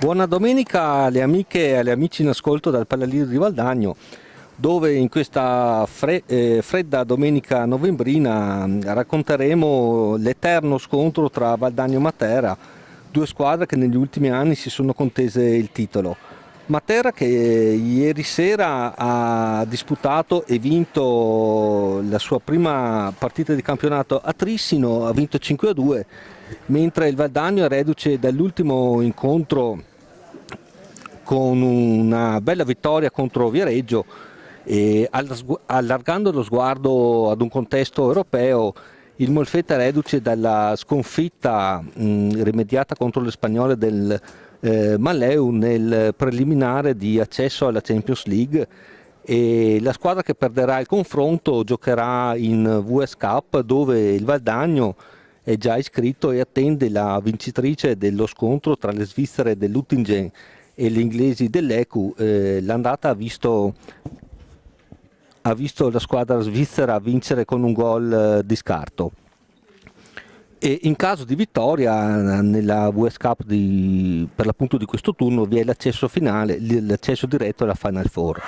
Buona domenica alle amiche e agli amici in ascolto dal Pallalido di Valdagno, dove in questa fredda domenica novembrina racconteremo l'eterno scontro tra Valdagno e Matera, due squadre che negli ultimi anni si sono contese il titolo. Matera che ieri sera ha disputato e vinto la sua prima partita di campionato a Trissino, ha vinto 5-2, mentre il Valdagno è reduce dall'ultimo incontro con una bella vittoria contro Viareggio e allargando lo sguardo ad un contesto europeo. Il Molfetta è reduce dalla sconfitta rimediata contro le spagnole del Manlleu nel preliminare di accesso alla Champions League, e la squadra che perderà il confronto giocherà in VS Cup, dove il Valdagno è già iscritto e attende la vincitrice dello scontro tra le svizzere dell'Uttingen e gli inglesi dell'Ecu. L'andata ha visto la squadra svizzera vincere con un gol di scarto, e in caso di vittoria nella VS Cup per l'appunto di questo turno vi è l'accesso finale, l'accesso diretto alla Final Four.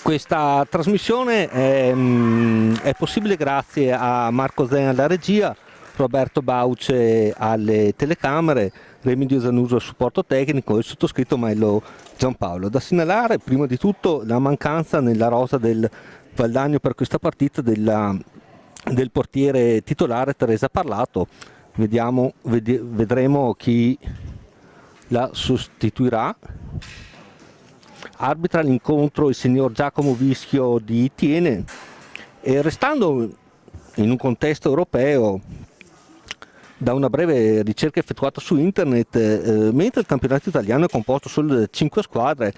Questa trasmissione è possibile grazie a Marco Zen alla regia, Roberto Bauce alle telecamere, Remidio Zanuso al supporto tecnico e il sottoscritto Maello Giampaolo. Da segnalare prima di tutto la mancanza nella rosa del Valdagno per questa partita del portiere titolare Teresa Parlato. Vedremo chi la sostituirà. Arbitra l'incontro il signor Giacomo Vischio di Tiene, e restando in un contesto europeo, da una breve ricerca effettuata su internet, mentre il campionato italiano è composto solo da 5 squadre,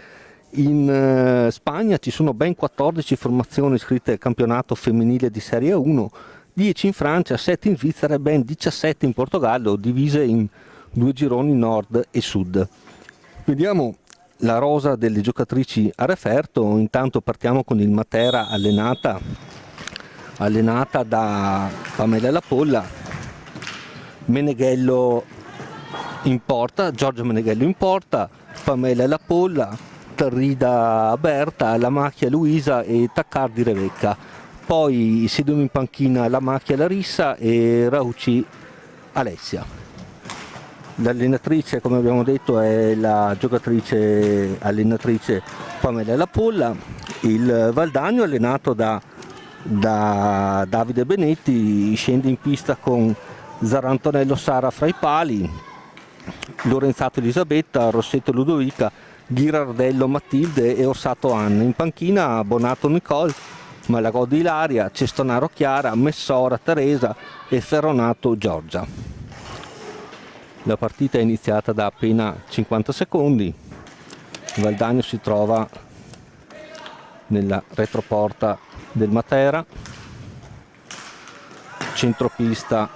in Spagna ci sono ben 14 formazioni iscritte al campionato femminile di Serie 1, 10 in Francia, 7 in Svizzera e ben 17 in Portogallo, divise in due gironi nord e sud. Vediamo la rosa delle giocatrici a referto. Intanto partiamo con il Matera allenata da Pamela Lapolla, Meneghello in porta, Giorgio Meneghello in porta, Pamela Lapolla, Tarrida Berta, La Macchia Luisa e Taccardi Rebecca. Poi siedono in panchina La Macchia Larissa e Rauci Alessia. L'allenatrice, come abbiamo detto, è la giocatrice allenatrice Pamela Lapolla. Il Valdagno, allenato da Davide Benetti, scende in pista con Zarantonello Sara fra i pali, Lorenzato Elisabetta, Rossetto Ludovica, Ghirardello Matilde e Orsato Anna. In panchina Bonato Nicole, Malagodi Ilaria, Cestonaro Chiara, Messora Teresa e Ferronato Giorgia. La partita è iniziata da appena 50 secondi. Il Valdagno si trova nella retroporta del Matera, centropista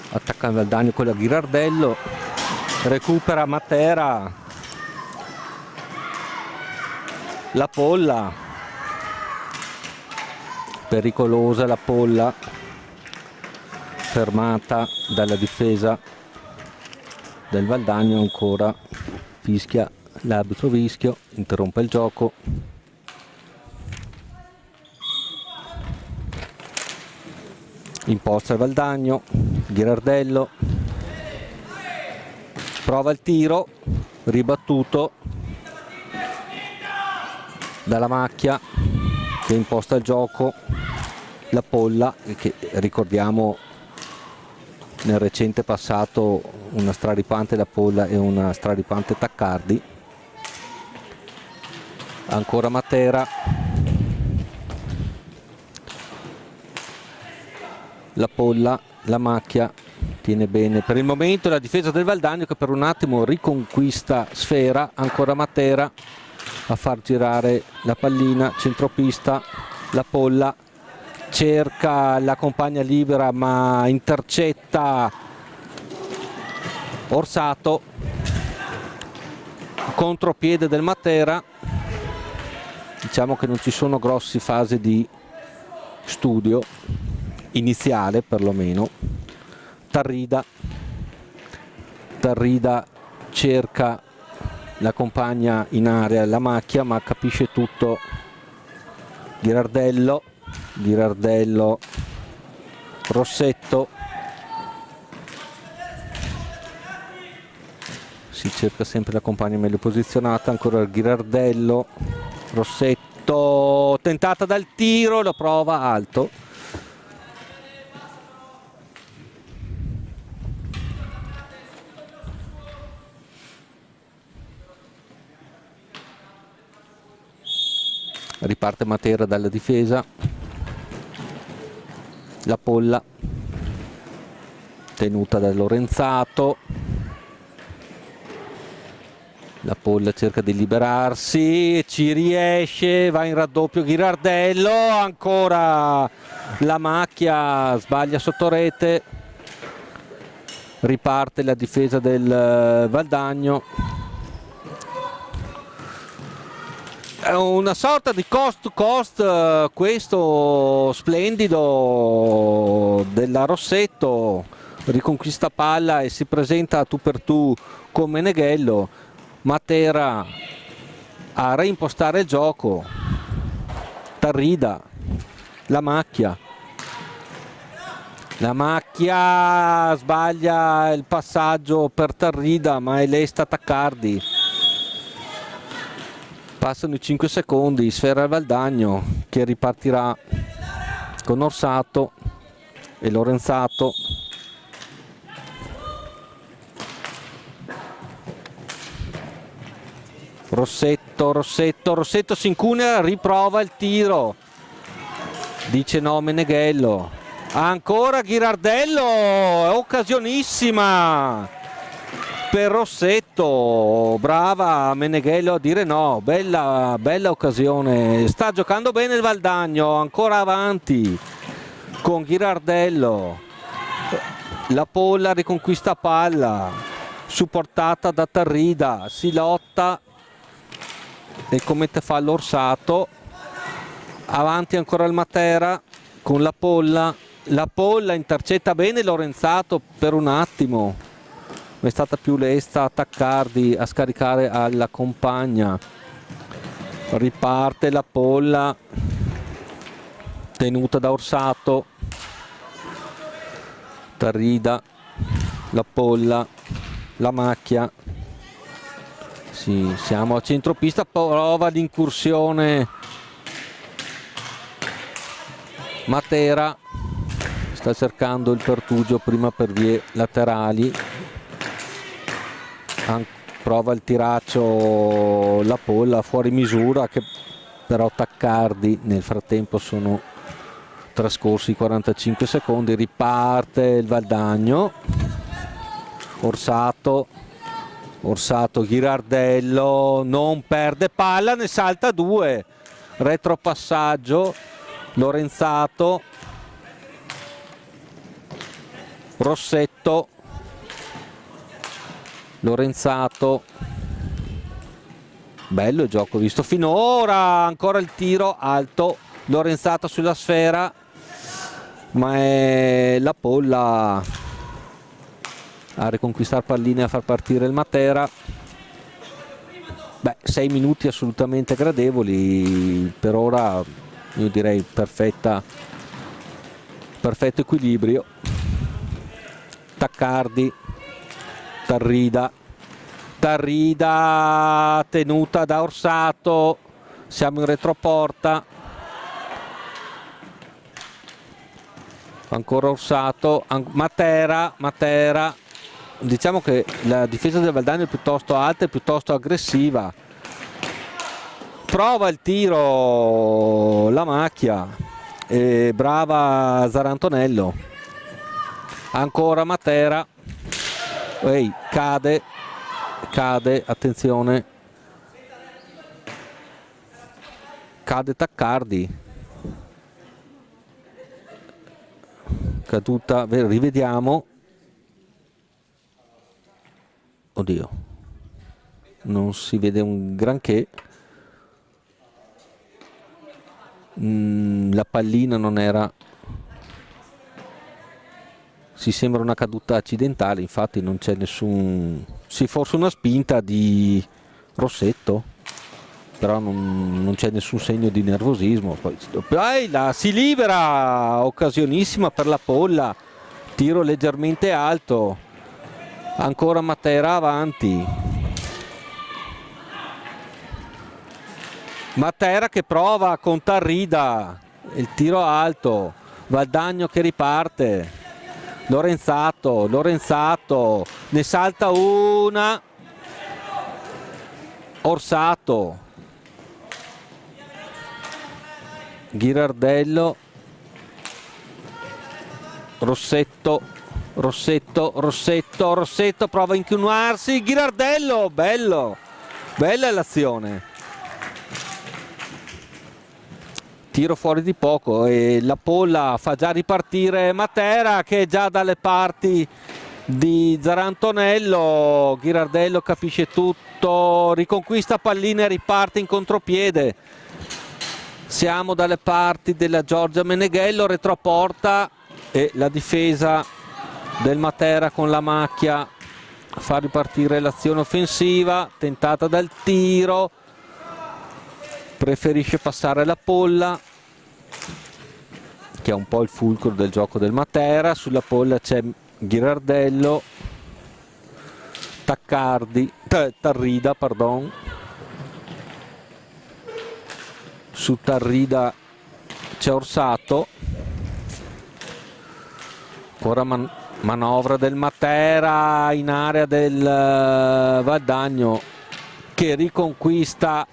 attacca il Valdagno con la Ghirardello, recupera Matera, La Polla, pericolosa la Polla, fermata dalla difesa del Valdagno, ancora fischia l'arbitro Vischio, interrompe il gioco. Imposta il Valdagno, Ghirardello, prova il tiro, ribattuto dalla Macchia che imposta il gioco. La Polla, che ricordiamo nel recente passato una straripante La Polla e una straripante Taccardi. Ancora Matera, La Polla, La Macchia tiene bene per il momento la difesa del Valdagno, che per un attimo riconquista sfera. Ancora Matera a far girare la pallina, centropista, La Polla cerca la compagna libera ma intercetta Orsato, contropiede del Matera, diciamo che non ci sono grossi fasi di studio iniziale perlomeno. Tarrida cerca la compagna in area, la macchia, ma capisce tutto Ghirardello, Rossetto, si cerca sempre la compagna meglio posizionata, ancora Ghirardello, Rossetto, tentata dal tiro, la prova alto. Riparte Matera dalla difesa, la Polla tenuta da Lorenzato, la Polla cerca di liberarsi, ci riesce, va in raddoppio Ghirardello, ancora la macchia, sbaglia sotto rete, riparte la difesa del Valdagno. È una sorta di cost to cost questo splendido della Rossetto, riconquista palla e si presenta tu per tu con Meneghello. Matera a reimpostare il gioco, Tarrida, la macchia sbaglia il passaggio per Tarrida, ma è lesta Taccardi. Passano i 5 secondi, sfera al Valdagno che ripartirà con Orsato e Lorenzato. Rossetto si incunea, riprova il tiro, dice no Meneghello, ancora Ghirardello, occasionissima per Rossetto, brava Meneghello a dire no, bella occasione, sta giocando bene il Valdagno, ancora avanti con Ghirardello, la Polla riconquista palla, supportata da Tarrida, si lotta e commette fallo Orsato, avanti ancora il Matera con la Polla intercetta bene Lorenzato per un attimo, è stata più lesta Taccardi a scaricare alla compagna, riparte la Polla tenuta da Orsato, Tarrida, la Polla, la macchia. Sì, siamo a centropista, prova l'incursione Matera, sta cercando il pertugio prima per vie laterali, prova il tiraccio la Polla fuori misura, che però Taccardi nel frattempo sono trascorsi 45 secondi, riparte il Valdagno, Orsato, Ghirardello, non perde palla, ne salta due, retropassaggio, Lorenzato, Rossetto, Lorenzato, bello il gioco visto finora, ancora il tiro alto, Lorenzato sulla sfera, ma è la Polla a riconquistare palline, a far partire il Matera. 6 minuti assolutamente gradevoli per ora, io direi perfetto equilibrio. Taccardi, Tarrida tenuta da Orsato, siamo in retroporta, ancora Orsato, Matera, diciamo che la difesa del Valdagno è piuttosto alta e piuttosto aggressiva, prova il tiro la macchia e brava Zarantonello, ancora Matera, cade, attenzione, cade Taccardi, caduta, rivediamo, oddio, non si vede un granché, La pallina non era, si sembra una caduta accidentale, infatti non c'è nessun, sì, forse una spinta di Rossetto, però non c'è nessun segno di nervosismo. Poi si libera, occasionissima per la Polla, tiro leggermente alto, ancora Matera avanti, Matera che prova con Tarrida, il tiro alto, Valdagno che riparte, Lorenzato ne salta una, Orsato, Ghirardello, Rossetto prova a inchinarsi, Ghirardello, bella l'azione, tiro fuori di poco e la Polla fa già ripartire Matera che è già dalle parti di Zarantonello. Ghirardello capisce tutto, riconquista pallina e riparte in contropiede. Siamo dalle parti della Giorgia Meneghello, retroporta e la difesa del Matera con la macchia fa ripartire l'azione offensiva, tentata dal tiro, preferisce passare la Polla che è un po' il fulcro del gioco del Matera. Sulla Polla c'è Ghirardello, Tarrida, pardon. Su Tarrida c'è Orsato, ora manovra del Matera in area del Valdagno che riconquista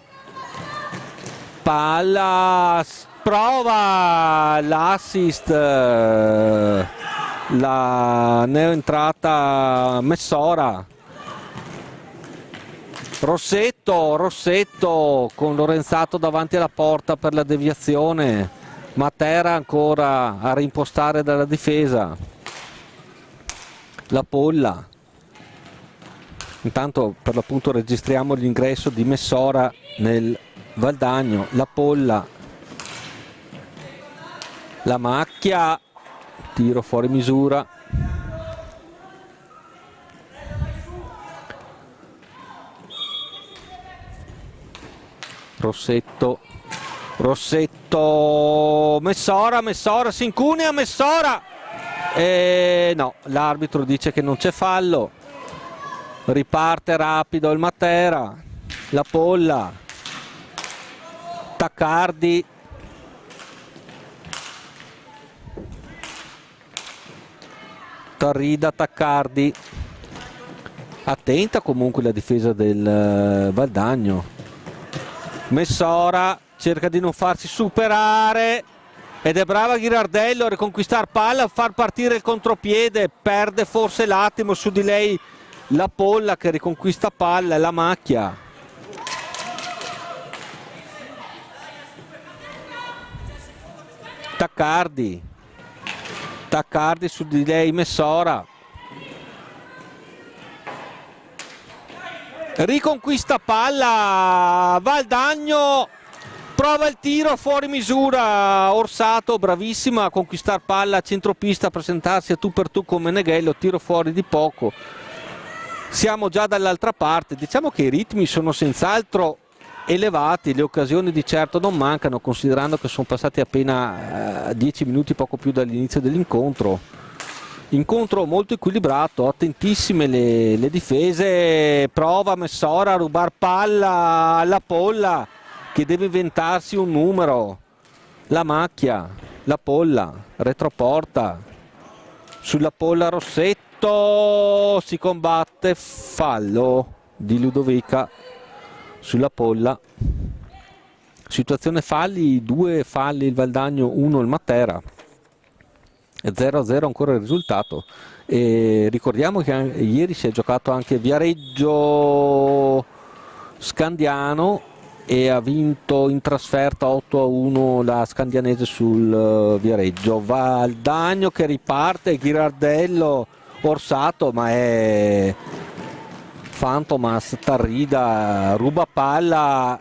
palla, prova l'assist, la neoentrata Messora. Rossetto con Lorenzato davanti alla porta per la deviazione, Matera ancora a reimpostare dalla difesa, la Polla. Intanto per l'appunto registriamo l'ingresso di Messora nel Valdagno, la Polla, la macchia, tiro fuori misura. Rossetto, Messora si incunea, Messora, no, l'arbitro dice che non c'è fallo, riparte rapido il Matera, la Polla, Taccardi, Tarrida, Taccardi, attenta comunque la difesa del Valdagno. Messora cerca di non farsi superare ed è brava Ghirardello a riconquistare palla, a far partire il contropiede, perde forse l'attimo su di lei la Polla che riconquista palla e la macchia. Taccardi su di lei Messora, riconquista palla, Valdagno prova il tiro fuori misura, Orsato bravissima a conquistare palla a centropista, a presentarsi a tu per tu con Meneghello, tiro fuori di poco. Siamo già dall'altra parte, diciamo che i ritmi sono senz'altro elevati, le occasioni di certo non mancano, considerando che sono passati appena 10 minuti, poco più dall'inizio dell'incontro. Incontro molto equilibrato, attentissime le difese, prova Messora a rubar palla alla Polla che deve inventarsi un numero, la macchia, la Polla, retroporta, sulla Polla Rossetto, si combatte, fallo di Ludovica sulla Polla, situazione falli, 2 falli il Valdagno, 1 il Matera. 0-0 ancora il risultato e ricordiamo che ieri si è giocato anche Viareggio Scandiano e ha vinto in trasferta 8-1 la Scandianese sul Viareggio. Valdagno che riparte, Ghirardello, Orsato, ma è Fantomas, Tarrida, ruba palla,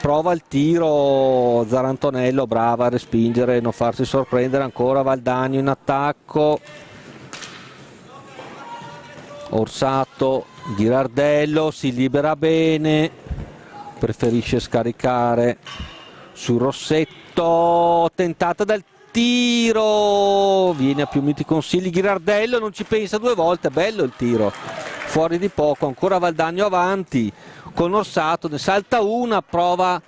prova il tiro Zarantonello, brava a respingere, non farsi sorprendere. Ancora Valdagno in attacco, Orsato, Ghirardello si libera bene, preferisce scaricare su Rossetto, tentata dal tiro, viene a più miti consigli Ghirardello, non ci pensa due volte, bello il tiro, fuori di poco. Ancora Valdagno avanti con Orsato, ne salta una, prova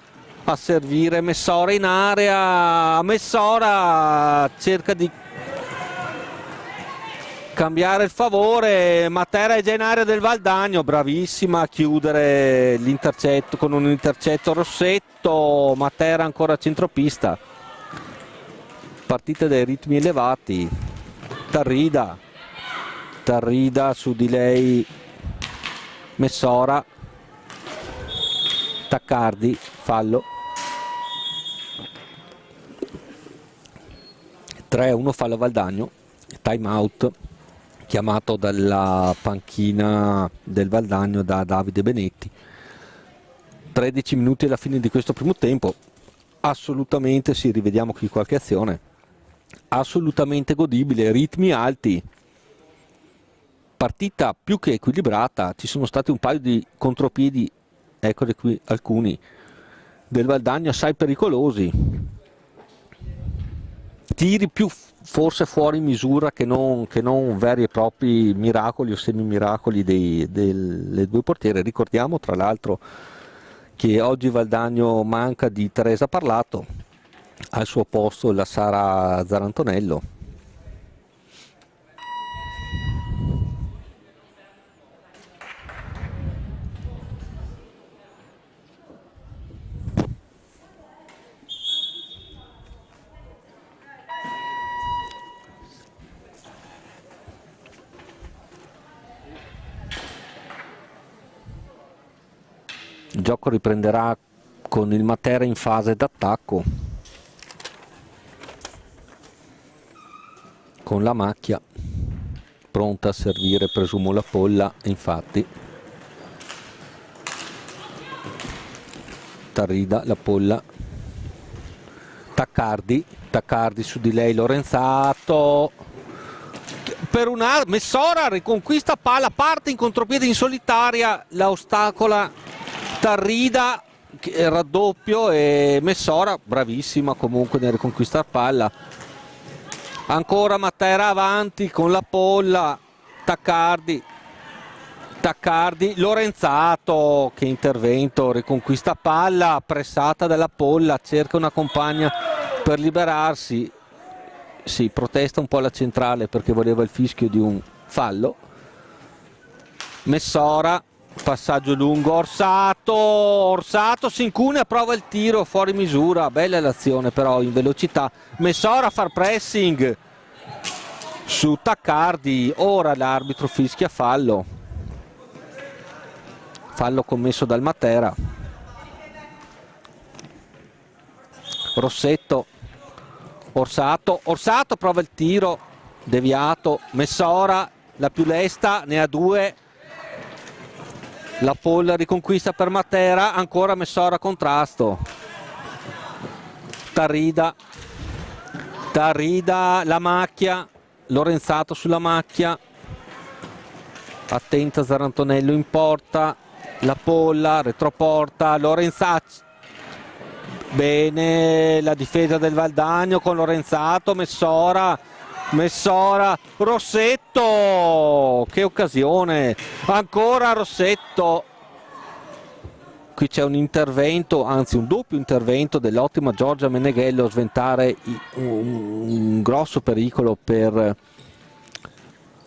a servire Messora in area, Messora cerca di cambiare il favore, Matera è già in area del Valdagno, bravissima a chiudere l'intercetto con un intercetto Rossetto. Matera ancora centropista, partita dai ritmi elevati. Tarrida su di lei Messora, Taccardi, fallo. 3-1, fallo Valdagno, time out chiamato dalla panchina del Valdagno da Davide Benetti. 13 minuti alla fine di questo primo tempo, assolutamente, sì, rivediamo qui qualche azione, assolutamente godibile, ritmi alti, partita più che equilibrata. Ci sono stati un paio di contropiedi, eccoli qui alcuni, del Valdagno assai pericolosi, tiri più forse fuori misura che non veri e propri miracoli o semimiracoli delle due portiere. Ricordiamo tra l'altro che oggi Valdagno manca di Teresa Parlato, al suo posto la Sara Zarantonello. Il gioco riprenderà con il Matera in fase d'attacco, con la macchia pronta a servire, presumo, la polla. Infatti Tarrida, la polla, Taccardi su di lei Lorenzato, per una Messora riconquista palla, parte in contropiede in solitaria, la ostacola Tarrida, raddoppio, e Messora bravissima comunque nel riconquistare palla. Ancora Matera avanti con la polla, Taccardi, Lorenzato, che intervento, riconquista palla, pressata dalla polla, cerca una compagna per liberarsi, sì, protesta un po' la centrale perché voleva il fischio di un fallo. Messora, passaggio lungo, Orsato si incunea, prova il tiro fuori misura, bella l'azione però in velocità. Messora a far pressing su Taccardi, ora l'arbitro fischia fallo commesso dal Matera. Rossetto, Orsato prova il tiro deviato, Messora la più lesta, ne ha due, la polla riconquista per Matera, ancora Messora contrasto. Tarrida, la macchia, Lorenzato sulla macchia, attenta Zarantonello in porta, la polla, retroporta, Lorenzato, bene la difesa del Valdagno con Lorenzato, Messora, Rossetto, che occasione, ancora Rossetto. Qui c'è un intervento, anzi un doppio intervento dell'ottima Giorgia Meneghello a sventare un grosso pericolo per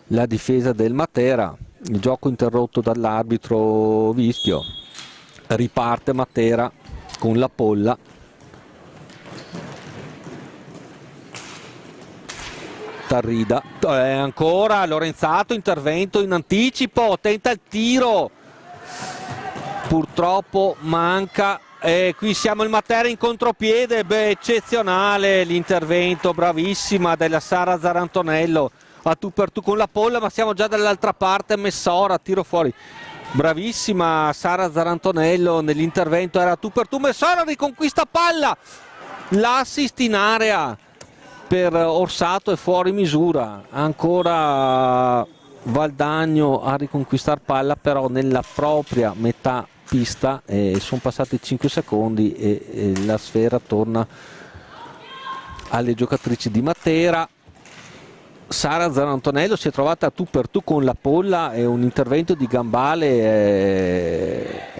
la difesa del Matera. Il gioco interrotto dall'arbitro Vischio, riparte Matera con la polla. Tarrida, ancora Lorenzato, intervento in anticipo, tenta il tiro, purtroppo manca, e qui siamo il Matera in contropiede, eccezionale l'intervento, bravissima della Sara Zarantonello, a tu per tu con la polla, ma siamo già dall'altra parte. Messora, tiro fuori, bravissima Sara Zarantonello nell'intervento, era tu per tu, Messora riconquista palla, l'assist in area per Orsato è fuori misura, ancora Valdagno a riconquistare palla però nella propria metà pista, sono passati 5 secondi e la sfera torna alle giocatrici di Matera. Sara Zarantonello si è trovata tu per tu con la Polla e un intervento di Gambale,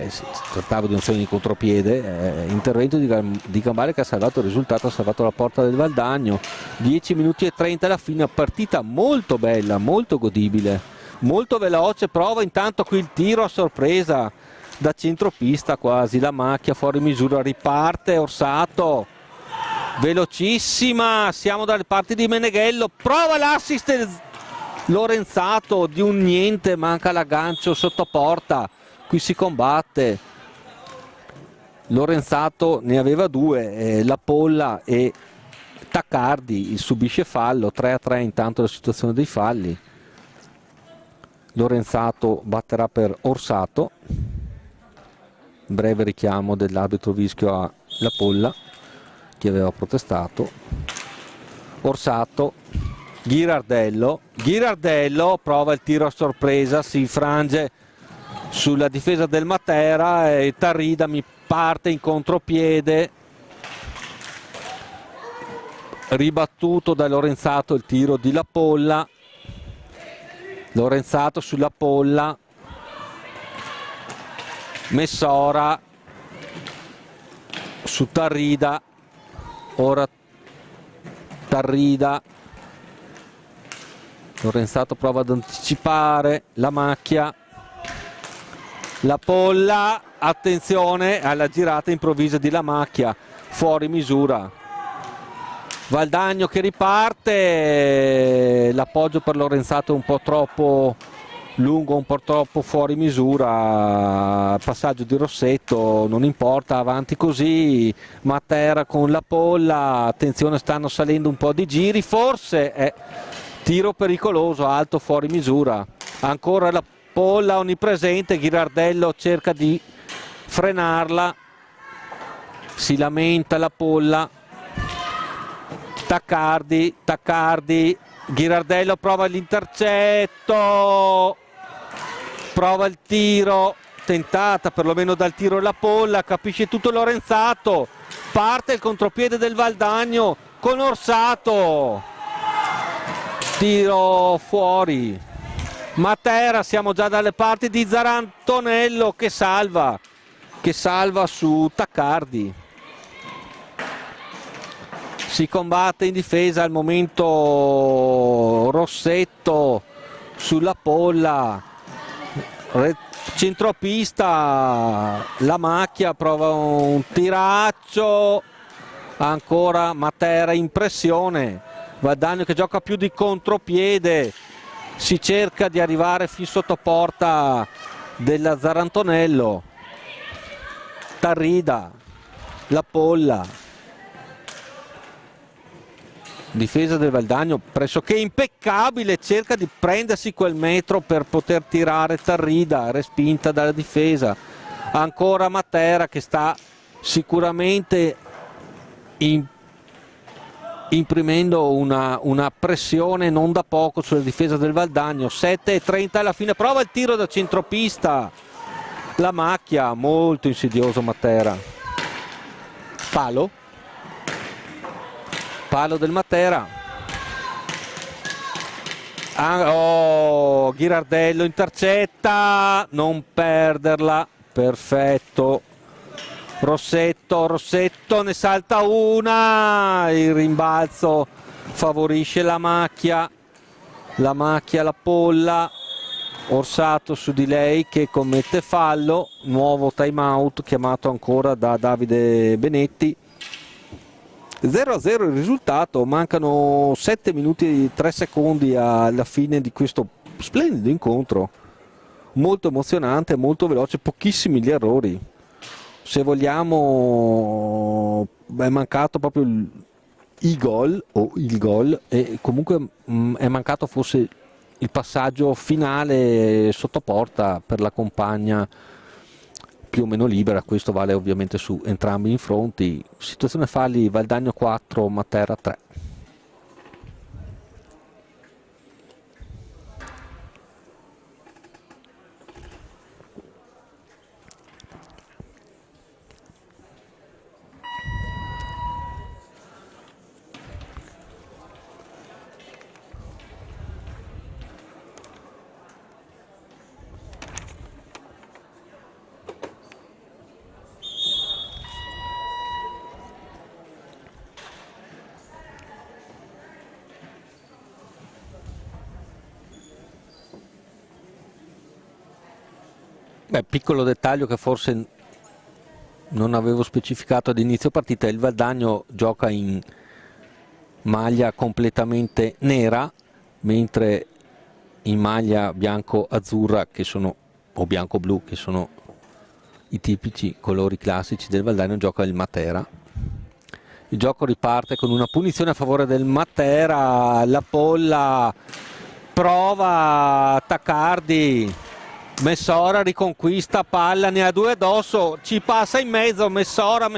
si trattava di un segno di contropiede, intervento di Gambale che ha salvato il risultato, ha salvato la porta del Valdagno. 10 minuti e 30 alla fine, partita molto bella, molto godibile, molto veloce. Prova intanto qui il tiro a sorpresa da centropista, quasi la macchia fuori misura, riparte Orsato velocissima, siamo dalle parti di Meneghello, prova l'assist Lorenzato di un niente, manca l'aggancio sotto porta, qui si combatte, Lorenzato ne aveva due, la Polla e Taccardi subisce fallo, 3-3 intanto la situazione dei falli. Lorenzato batterà per Orsato, breve richiamo dell'arbitro Vischio alla Polla che aveva protestato. Orsato, Ghirardello prova il tiro a sorpresa, si infrange sulla difesa del Matera e Tarrida mi parte in contropiede, ribattuto da Lorenzato il tiro di La Polla. Lorenzato sulla Polla, Messora su Tarrida, ora Tarrida, Lorenzato prova ad anticipare la macchia, La Polla, attenzione alla girata improvvisa di La Macchia, fuori misura. Valdagno che riparte, l'appoggio per Lorenzato è un po' troppo lungo, un po' troppo fuori misura, passaggio di Rossetto, non importa, avanti così. Matera con La Polla, attenzione, stanno salendo un po' di giri, forse è tiro pericoloso, alto fuori misura. Ancora La Polla onnipresente, Ghirardello cerca di frenarla, si lamenta La Polla. Taccardi, Ghirardello prova l'intercetto, prova il tiro, tentata perlomeno dal tiro La Polla, capisce tutto Lorenzato, parte il contropiede del Valdagno con Orsato, tiro fuori. Matera, siamo già dalle parti di Zarantonello che salva su Taccardi. Si combatte in difesa al momento Rossetto sulla Polla, centropista, La Macchia prova un tiraccio, ancora Matera in pressione, Valdagno che gioca più di contropiede, si cerca di arrivare fin sotto porta della Zarantonello. Tarrida, La Polla, difesa del Valdagno pressoché impeccabile, cerca di prendersi quel metro per poter tirare Tarrida, respinta dalla difesa. Ancora Matera che sta sicuramente imprimendo una pressione non da poco sulla difesa del Valdagno. 7:30 alla fine, prova il tiro da centropista, La Macchia, molto insidioso Matera, palo del Matera. Ghirardello intercetta, non perderla, perfetto. Rossetto ne salta una, il rimbalzo favorisce La Macchia, La Polla, Orsato su di lei che commette fallo, nuovo time out chiamato ancora da Davide Benetti. 0-0 il risultato, mancano 7 minuti e 3 secondi alla fine di questo splendido incontro, molto emozionante, molto veloce, pochissimi gli errori. Se vogliamo è mancato proprio il gol e comunque è mancato forse il passaggio finale sotto porta per la compagna più o meno libera. Questo vale ovviamente su entrambi i fronti. Situazione falli: Valdagno 4, Matera 3. Beh, piccolo dettaglio che forse non avevo specificato ad inizio partita: il Valdagno gioca in maglia completamente nera, mentre in maglia bianco-azzurra, che sono, o bianco-blu, che sono i tipici colori classici del Valdagno, gioca il Matera. Il gioco riparte con una punizione a favore del Matera. La Polla prova Taccardi, Messora riconquista palla, ne ha due addosso, ci passa in mezzo Messora,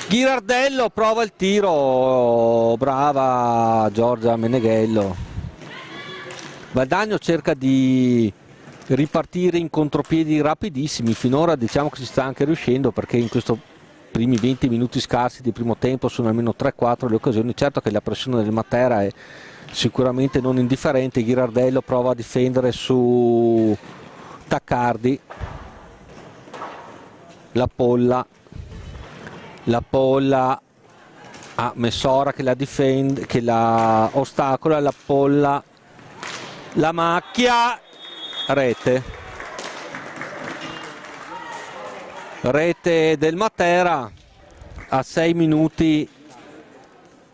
Ghirardello prova il tiro, brava Giorgia Meneghello. Valdagno cerca di ripartire in contropiedi rapidissimi, finora diciamo che ci sta anche riuscendo, perché in questi primi 20 minuti scarsi di primo tempo sono almeno 3-4 le occasioni. Certo che la pressione del Matera è sicuramente non indifferente. Ghirardello prova a difendere su Taccardi, la Polla a Messora che la difende, che la ostacola, la Polla, la macchia, rete del Matera a 6 minuti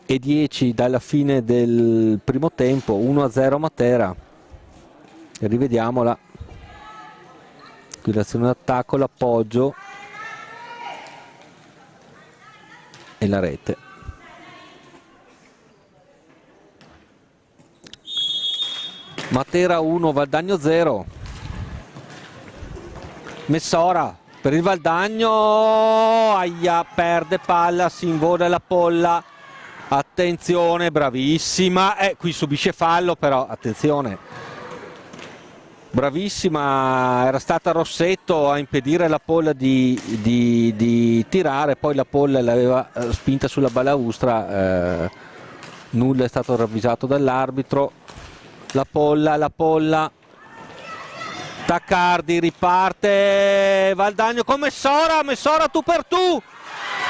e 10 dalla fine del primo tempo. 1-0 Matera. Rivediamola, qui l'azione d'attacco, l'appoggio e la rete. Matera 1, Valdagno 0. Messora per il Valdagno, aia, perde palla, si invola la Polla, attenzione, bravissima, qui subisce fallo, però attenzione, bravissima, era stata Rossetto a impedire alla Polla di tirare, poi la Polla l'aveva spinta sulla balaustra, nulla è stato ravvisato dall'arbitro. La Polla, Taccardi riparte, Valdagno con Messora tu per tu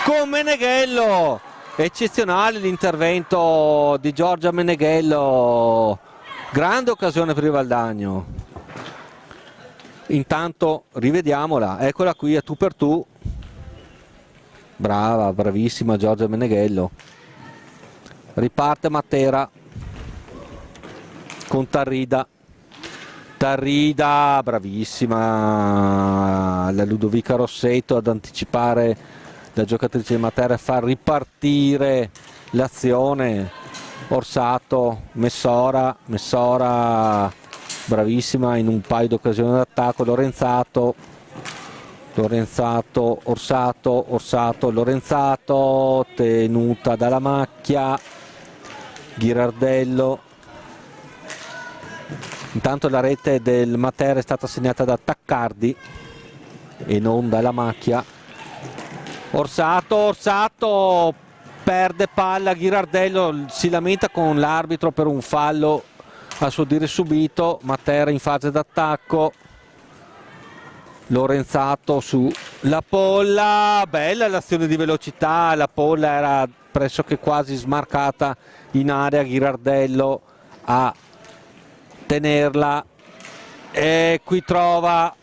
con Meneghello. Eccezionale l'intervento di Giorgia Meneghello, grande occasione per il Valdagno. Intanto rivediamola, eccola qui a tu per tu, brava, bravissima Giorgia Meneghello. Riparte Matera con Tarrida, bravissima la Ludovica Rossetto ad anticipare la giocatrice di Matera e far ripartire l'azione. Orsato, Messora, bravissima in un paio di occasioni d'attacco. Lorenzato, Lorenzato, tenuta dalla macchia, Ghirardello. Intanto la rete del Matera è stata segnata da Taccardi e non dalla macchia. Orsato perde palla, Ghirardello si lamenta con l'arbitro per un fallo a suo dire subito. Matera in fase d'attacco, Lorenzato su la Polla, bella l'azione di velocità, la Polla era pressoché quasi smarcata in area, Ghirardello a tenerla e qui trova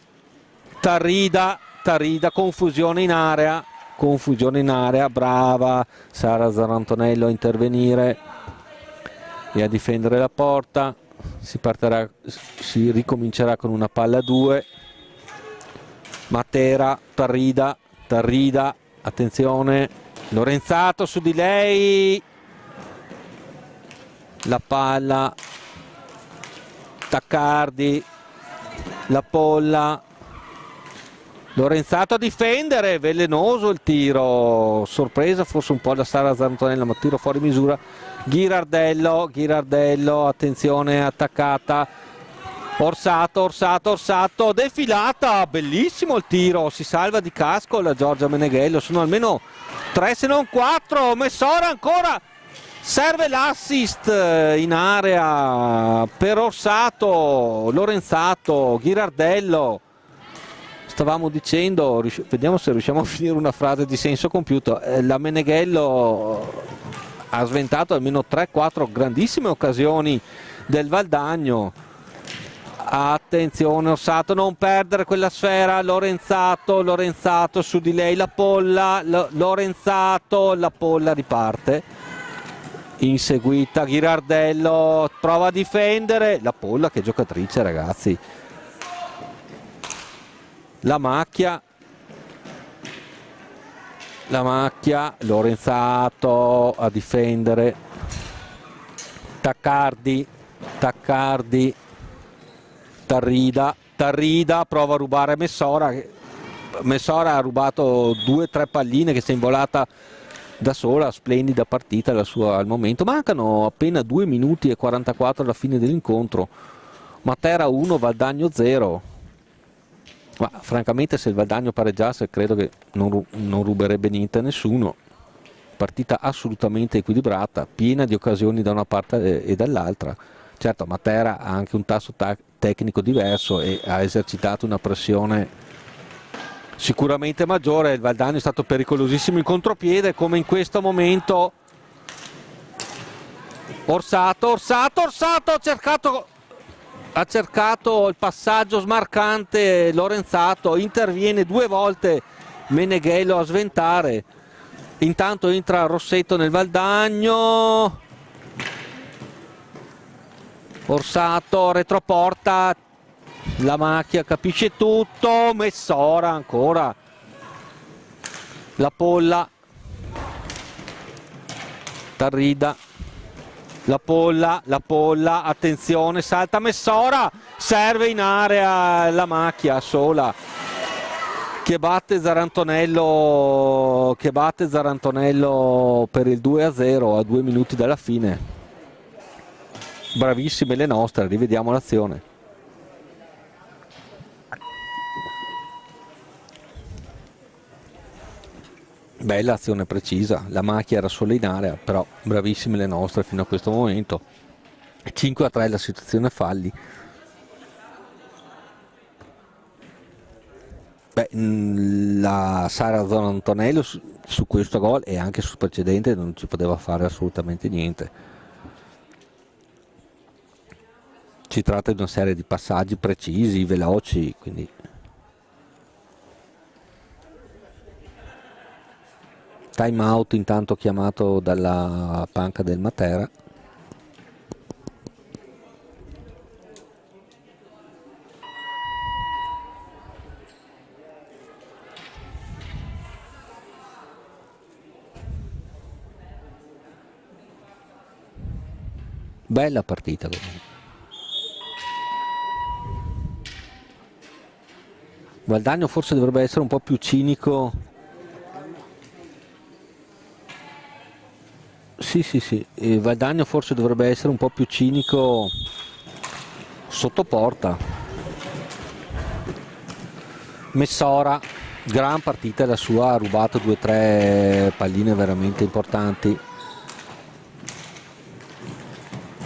Tarrida, confusione in area, brava Sara Zarantonello a intervenire e a difendere la porta. Si ricomincerà con una palla a 2. Matera, Tarrida, attenzione, Lorenzato su di lei, la palla Taccardi, la Polla, Lorenzato a difendere, velenoso il tiro, sorpresa forse un po' da Sara Zantonella, ma tiro fuori misura. Ghirardello, attenzione, attaccata, Orsato, defilata, bellissimo il tiro, si salva di casco la Giorgia Meneghello, sono almeno 3 se non 4, Messora ancora, serve l'assist in area per Orsato, Lorenzato, Ghirardello. Stavamo dicendo, vediamo se riusciamo a finire una frase di senso compiuto, la Meneghello ha sventato almeno 3-4 grandissime occasioni del Valdagno. Attenzione Orsato, non perdere quella sfera, Lorenzato su di lei, la Polla, Lorenzato, la Polla riparte, inseguita Ghirardello, prova a difendere, la Polla che giocatrice ragazzi, la macchia, Lorenzato a difendere, Taccardi, Tarrida prova a rubare Messora ha rubato 2-3 palline che si è involata da sola, splendida partita la sua al momento. Mancano appena 2 minuti e 44 alla fine dell'incontro, Matera 1 Valdagno 0, ma francamente se il Valdagno pareggiasse credo che non ruberebbe niente a nessuno. Partita assolutamente equilibrata, piena di occasioni da una parte e dall'altra. Certo, Matera ha anche un tasso tecnico diverso e ha esercitato una pressione sicuramente maggiore. Il Valdagno è stato pericolosissimo in contropiede, come in questo momento. Orsato ha cercato il passaggio smarcante Lorenzato, interviene 2 volte Meneghello a sventare. Intanto entra Rossetto nel Valdagno. Orsato, retroporta, la macchia capisce tutto, Messora ancora, la Polla, Tarrida, la Polla, attenzione, salta Messora, serve in area la macchia sola, che batte Zarantonello per il 2-0 a 2 minuti dalla fine. Bravissime le nostre, rivediamo l'azione. Bella azione precisa, la macchia era solo in area, però bravissime le nostre fino a questo momento. 5-3 la situazione falli. La Sara Zantonello su questo gol e anche sul precedente non ci poteva fare assolutamente niente. Si tratta di una serie di passaggi precisi, veloci, quindi time out intanto chiamato dalla panca del Matera. Bella partita comunque. Valdagno forse dovrebbe essere un po' più cinico. Sì. Valdagno forse dovrebbe essere un po' più cinico sotto porta. Messora, gran partita la sua, ha rubato 2-3 palline veramente importanti.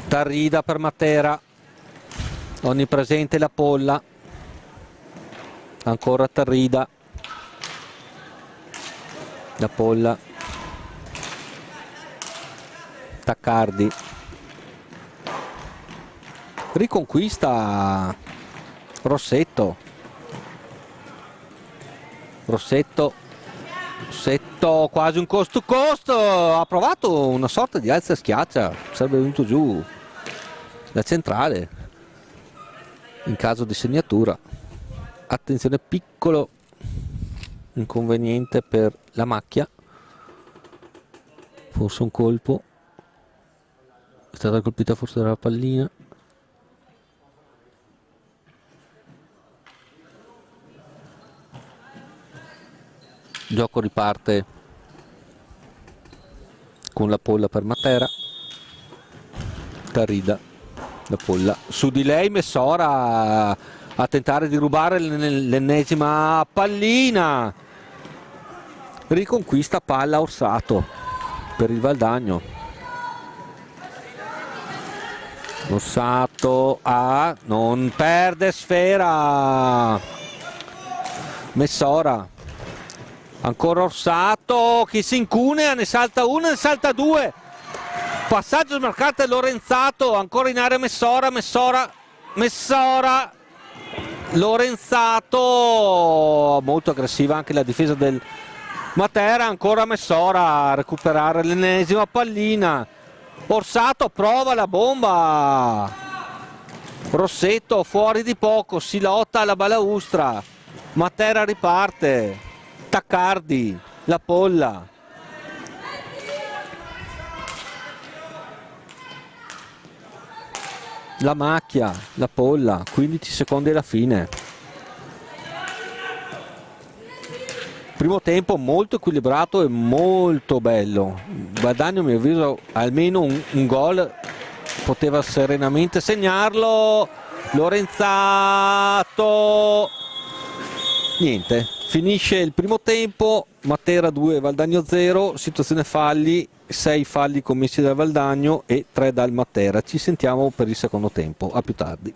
Tarrida per Matera, onnipresente la Polla. Ancora Tarrida, la Polla, Taccardi, riconquista Rossetto, quasi un cost to cost, ha provato una sorta di alza e schiaccia, sarebbe venuto giù la centrale in caso di segnatura. Attenzione, piccolo inconveniente per la macchia, forse un colpo, è stata colpita forse dalla pallina. gioco riparte con la Polla per Matera. Carrida, la Polla su di lei, Messora a tentare di rubare l'ennesima pallina, riconquista palla Orsato per il Valdagno. Orsato non perde sfera, Messora, ancora Orsato, chi si incunea, ne salta una, ne salta due, passaggio smarcato e Lorenzato, ancora in area Messora, Lorenzato, molto aggressiva anche la difesa del Matera, ancora Messora a recuperare l'ennesima pallina, Orsato prova la bomba, Rossetto fuori di poco, si lotta alla balaustra, Matera riparte, Taccardi, la Polla. La macchia, la Polla, 15 secondi alla fine. Primo tempo molto equilibrato e molto bello. Valdagno, a mio avviso, almeno un gol poteva serenamente segnarlo. Lorenzato, niente, finisce il primo tempo, Matera 2, Valdagno 0, situazione falli, 6 falli commessi dal Valdagno e 3 dal Matera. Ci sentiamo per il secondo tempo, a più tardi.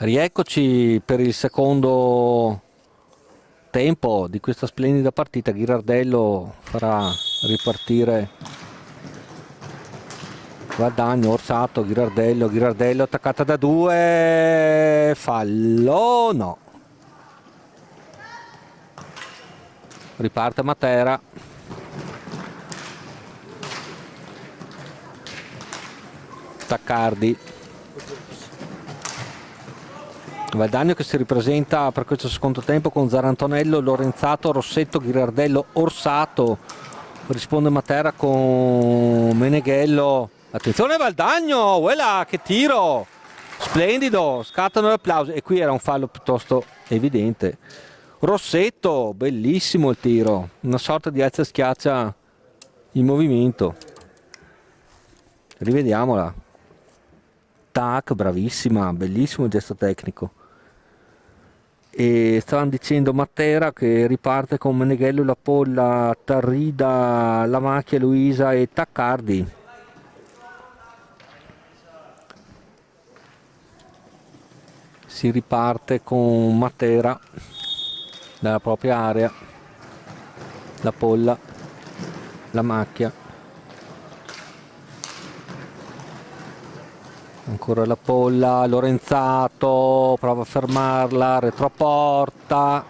Rieccoci per il secondo tempo di questa splendida partita. Ghirardello farà ripartire Guadagno, Orsato, Ghirardello attaccata da due, fallo, no. Riparte Matera. Taccardi. Guadagno che si ripresenta per questo secondo tempo con Zarantonello, Lorenzato, Rossetto, Ghirardello, Orsato. Risponde Matera con Meneghello. Attenzione Valdagno, voilà, che tiro! Splendido, scattano gli applausi. E qui era un fallo piuttosto evidente. Rossetto, bellissimo il tiro. Una sorta di alza e schiaccia in movimento. Rivediamola. Tac, bravissima, bellissimo il gesto tecnico. E stavano dicendo Matera che riparte con Meneghello, La Polla, Tarrida, La Macchia, Luisa e Taccardi. Si riparte con Matera dalla propria area, La Polla, La Macchia, ancora La Polla, Lorenzato prova a fermarla, retroporta,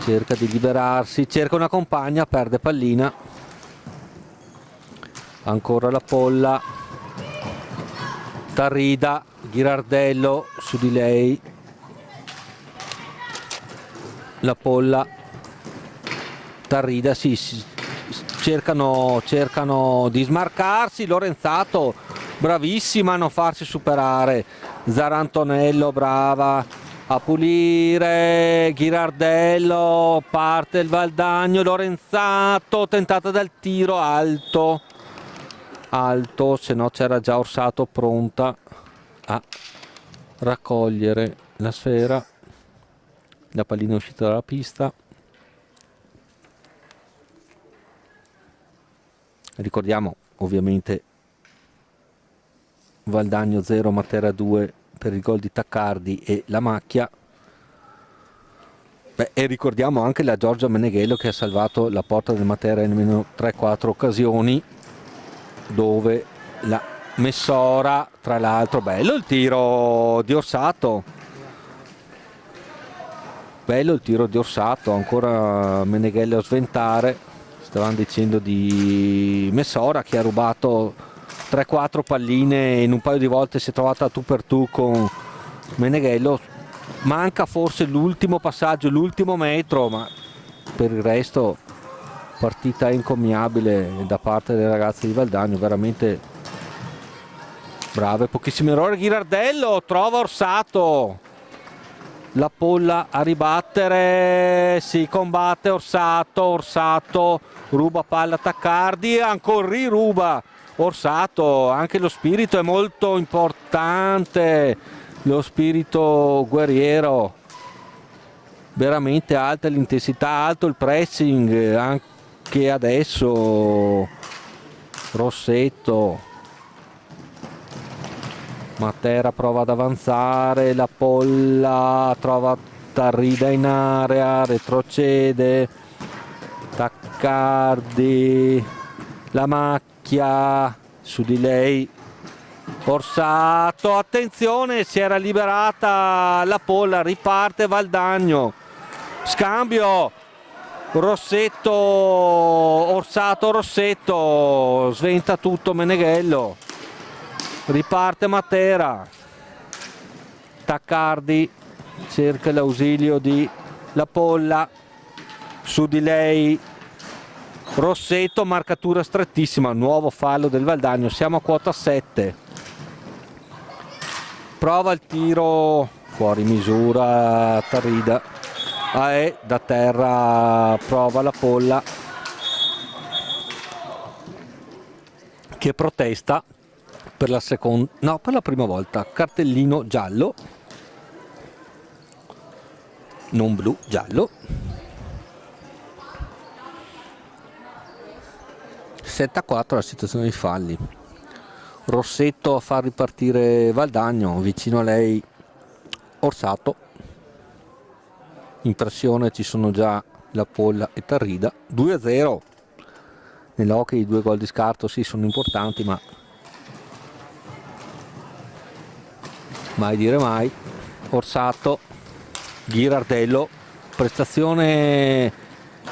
cerca di liberarsi, cerca una compagna, perde pallina, ancora La Polla, Tarrida, Ghirardello su di lei, La Polla, Tarrida, sì, cercano di smarcarsi. Lorenzato bravissima a non farsi superare, Zarantonello brava a pulire, Ghirardello, parte il Valdagno, Lorenzato tentata dal tiro alto, se no c'era già Orsato pronta a raccogliere la sfera. La pallina è uscita dalla pista. Ricordiamo ovviamente Valdagno 0, Matera 2 per il gol di Taccardi e La Macchia. E ricordiamo anche la Giorgia Meneghello che ha salvato la porta del Matera in almeno 3-4 occasioni, dove la Messora, tra l'altro, bello il tiro di Orsato, ancora Meneghello a sventare. Stavano dicendo di Messora che ha rubato 3-4 palline, in un paio di volte si è trovata tu per tu con Meneghello. Manca forse l'ultimo passaggio, l'ultimo metro, ma per il resto partita incommiabile da parte dei ragazzi di Valdagno, veramente brave, pochissimi errori. Ghirardello trova Orsato, La Polla a ribattere, si combatte Orsato ruba palla Taccardi, ancora riruba Orsato. Anche lo spirito è molto importante, lo spirito guerriero, veramente alta l'intensità, alto il pressing. Anche adesso Rossetto, Matera prova ad avanzare, La Polla trova Tarrida in area, retrocede, Taccardi, La Macchia su di lei, Orsato, attenzione, si era liberata La Polla, riparte Valdagno, scambio Rossetto, Orsato, Rossetto, sventa tutto Meneghello, riparte Matera, Taccardi cerca l'ausilio di La Polla, su di lei Rossetto, marcatura strettissima, nuovo fallo del Valdagno, siamo a quota 7, prova il tiro fuori misura Tarrida, da terra prova La Polla che protesta per la seconda, no, per la prima volta, cartellino giallo, non blu, giallo. 7-4 la situazione dei falli. Rossetto a far ripartire Valdagno, vicino a lei Orsato, in pressione ci sono già La Polla e Tarrida. 2-0. Nell'hockey i 2 gol di scarto sì sono importanti, ma mai dire mai. Orsato, Ghirardello, prestazione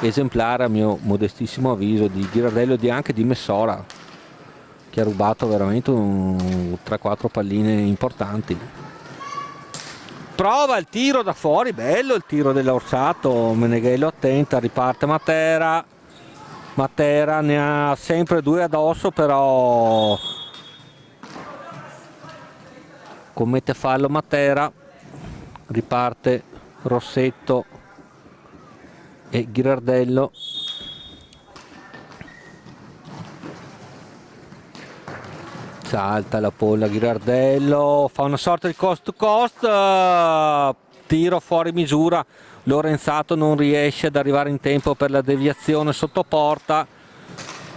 esemplare a mio modestissimo avviso di Ghirardello e anche di Messora, che ha rubato veramente 3-4 palline importanti. Prova il tiro da fuori, bello il tiro dell'Orsato, Meneghello attenta, riparte Matera ne ha sempre 2 addosso, però commette fallo Matera, riparte Rossetto e Ghirardello. Salta La Polla, Ghirardello fa una sorta di cost to cost, tiro fuori misura, Lorenzato non riesce ad arrivare in tempo per la deviazione sotto porta.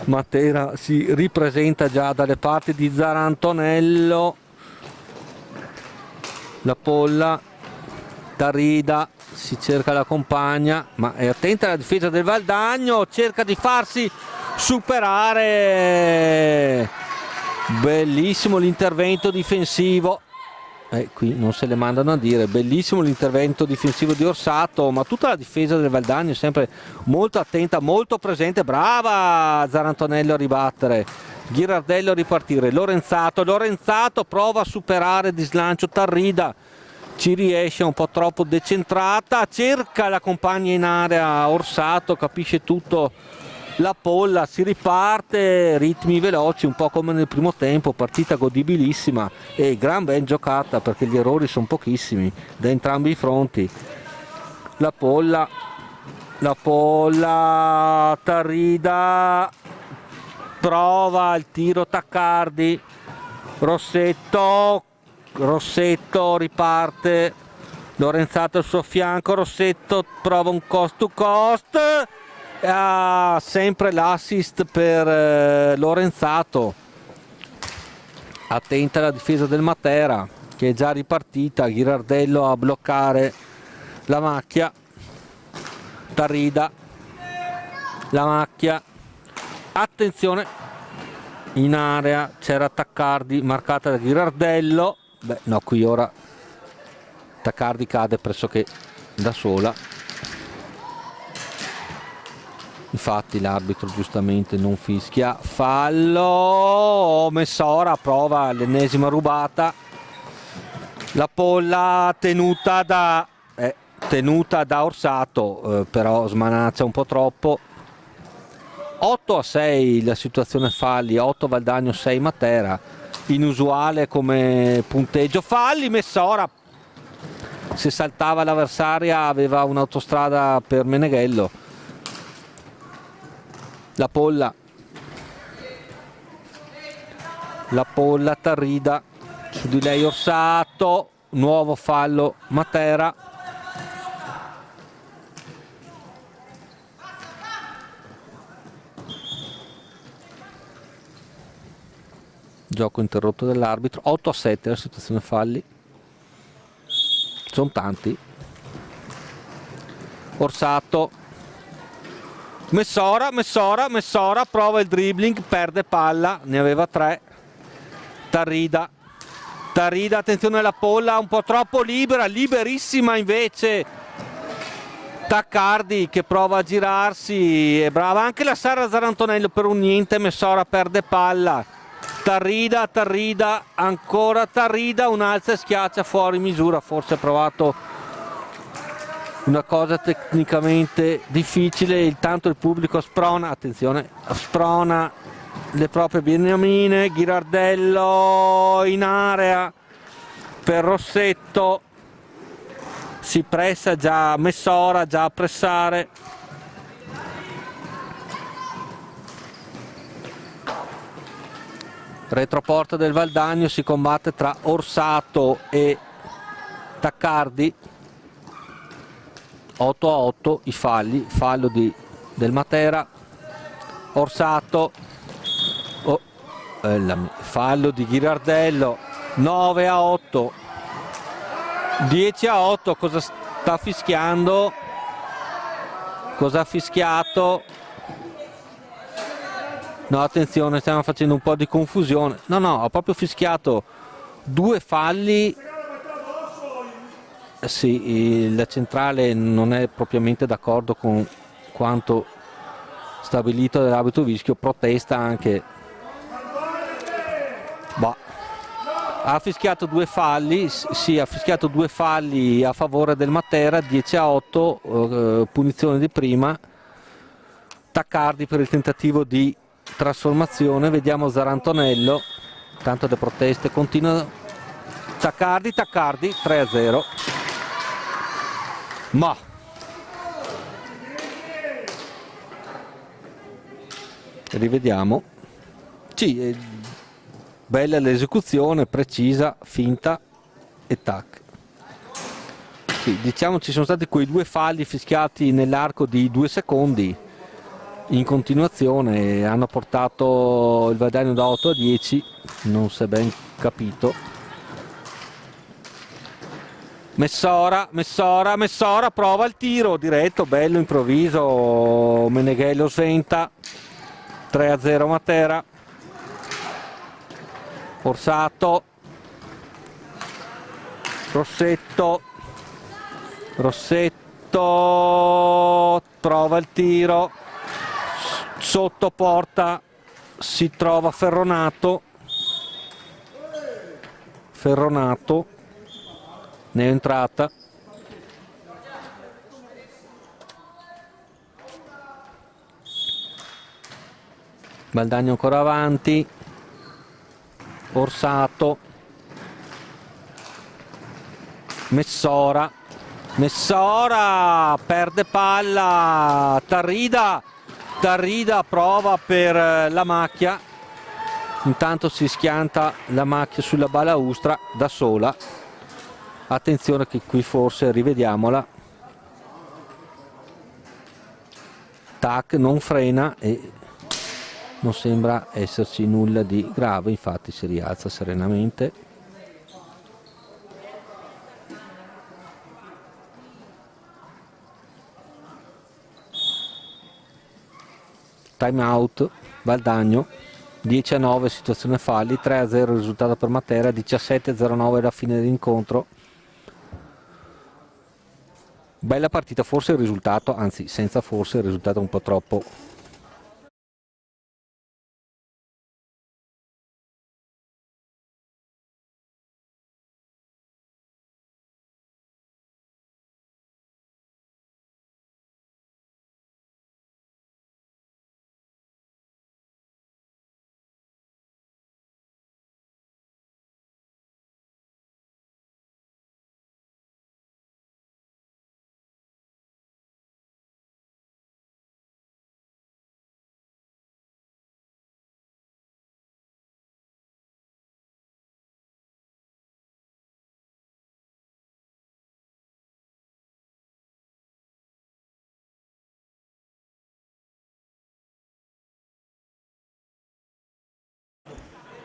Matera si ripresenta già dalle parti di Zarantonello. La Polla, Tarrida si cerca la compagna, ma è attenta alla difesa del Valdagno, cerca di farsi superare. Bellissimo l'intervento difensivo, qui non se le mandano a dire, bellissimo l'intervento difensivo di Orsato, ma tutta la difesa del Valdagno è sempre molto attenta, molto presente. Brava Zarantonello a ribattere, Ghirardello a ripartire, Lorenzato prova a superare di slancio Tarrida, ci riesce, un po' troppo decentrata, cerca la compagna in area Orsato, capisce tutto. La Polla, si riparte, ritmi veloci, un po' come nel primo tempo, partita godibilissima e gran ben giocata perché gli errori sono pochissimi da entrambi i fronti. La Polla, Tarrida, prova il tiro Taccardi, Rossetto riparte, Lorenzato al suo fianco, Rossetto prova un cost to cost. Sempre l'assist per Lorenzato, attenta alla difesa del Matera che è già ripartita, Ghirardello a bloccare la macchia, Tarrida, la macchia, attenzione in area, c'era Taccardi marcata da Ghirardello, no, qui ora Taccardi cade pressoché da sola. Infatti l'arbitro giustamente non fischia fallo. Messora prova l'ennesima rubata. La Polla tenuta da Orsato, però smanaccia un po' troppo. 8-6 la situazione falli, 8 Valdagno, 6 Matera, inusuale come punteggio. Falli Messora, se saltava l'avversaria aveva un'autostrada per Meneghello. La Polla Tarrida, su di lei Orsato, nuovo fallo Matera. Gioco interrotto dall'arbitro. 8-7 la situazione falli, sono tanti. Orsato, Messora prova il dribbling, perde palla, ne aveva 3. Tarrida, attenzione alla Polla, un po' troppo libera, liberissima invece Taccardi che prova a girarsi, è brava anche la Sara Zarantonello, per un niente Messora perde palla. Tarrida, ancora Tarrida, un'alza e schiaccia fuori misura, forse ha provato una cosa tecnicamente difficile, intanto il pubblico sprona, attenzione, sprona le proprie beniamine. Ghirardello in area per Rossetto, si pressa già Messora, già a pressare. Retroporta del Valdagno, si combatte tra Orsato e Taccardi. 8-8 i falli, fallo del Matera, Orsato, fallo di Ghirardello. 9-8, 10-8. Cosa sta fischiando? Cosa ha fischiato? No, attenzione, stiamo facendo un po' di confusione. No, ho proprio fischiato 2 falli. Sì, la centrale non è propriamente d'accordo con quanto stabilito dall'arbitro Vischio, protesta anche. Ha fischiato 2 falli, sì, ha fischiato 2 falli a favore del Matera, 10-8, punizione di prima. Taccardi per il tentativo di trasformazione, vediamo Zarantonello, tanto le proteste continuano. Taccardi, 3-0. Ma rivediamo. Sì, bella l'esecuzione, precisa, finta e tac. Sì, diciamo ci sono stati quei 2 falli fischiati nell'arco di 2 secondi in continuazione, hanno portato il Valdagnino da 8-10, non si è ben capito. Messora, prova il tiro diretto, bello, improvviso, Meneghello sventa. 3-0 Matera. Orsato, Rossetto, trova il tiro, sotto porta si trova Ferronato, ne è entrata. Valdagno ancora avanti, Orsato, Messora, perde palla, Tarrida prova per la macchia, intanto si schianta la macchia sulla balaustra da sola. Attenzione che qui forse, rivediamola, tac, non frena e non sembra esserci nulla di grave, infatti si rialza serenamente. Time out, Valdagno, 10-9 situazione falli, 3-0 risultato per Matera, 17-09 la fine dell'incontro. Bella partita, forse il risultato, anzi senza forse, il risultato un po' troppo.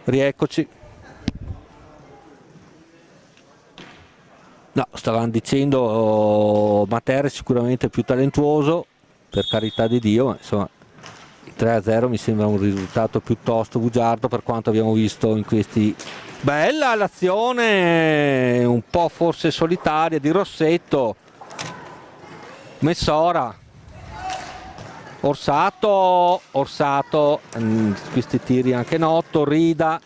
Rieccoci. No, stavano dicendo Matera è sicuramente più talentuoso, per carità di Dio, ma insomma il 3-0 mi sembra un risultato piuttosto bugiardo per quanto abbiamo visto in questi. Bella l'azione, un po' forse solitaria di Rossetto, Messora, Orsato, questi tiri anche no, Tarrida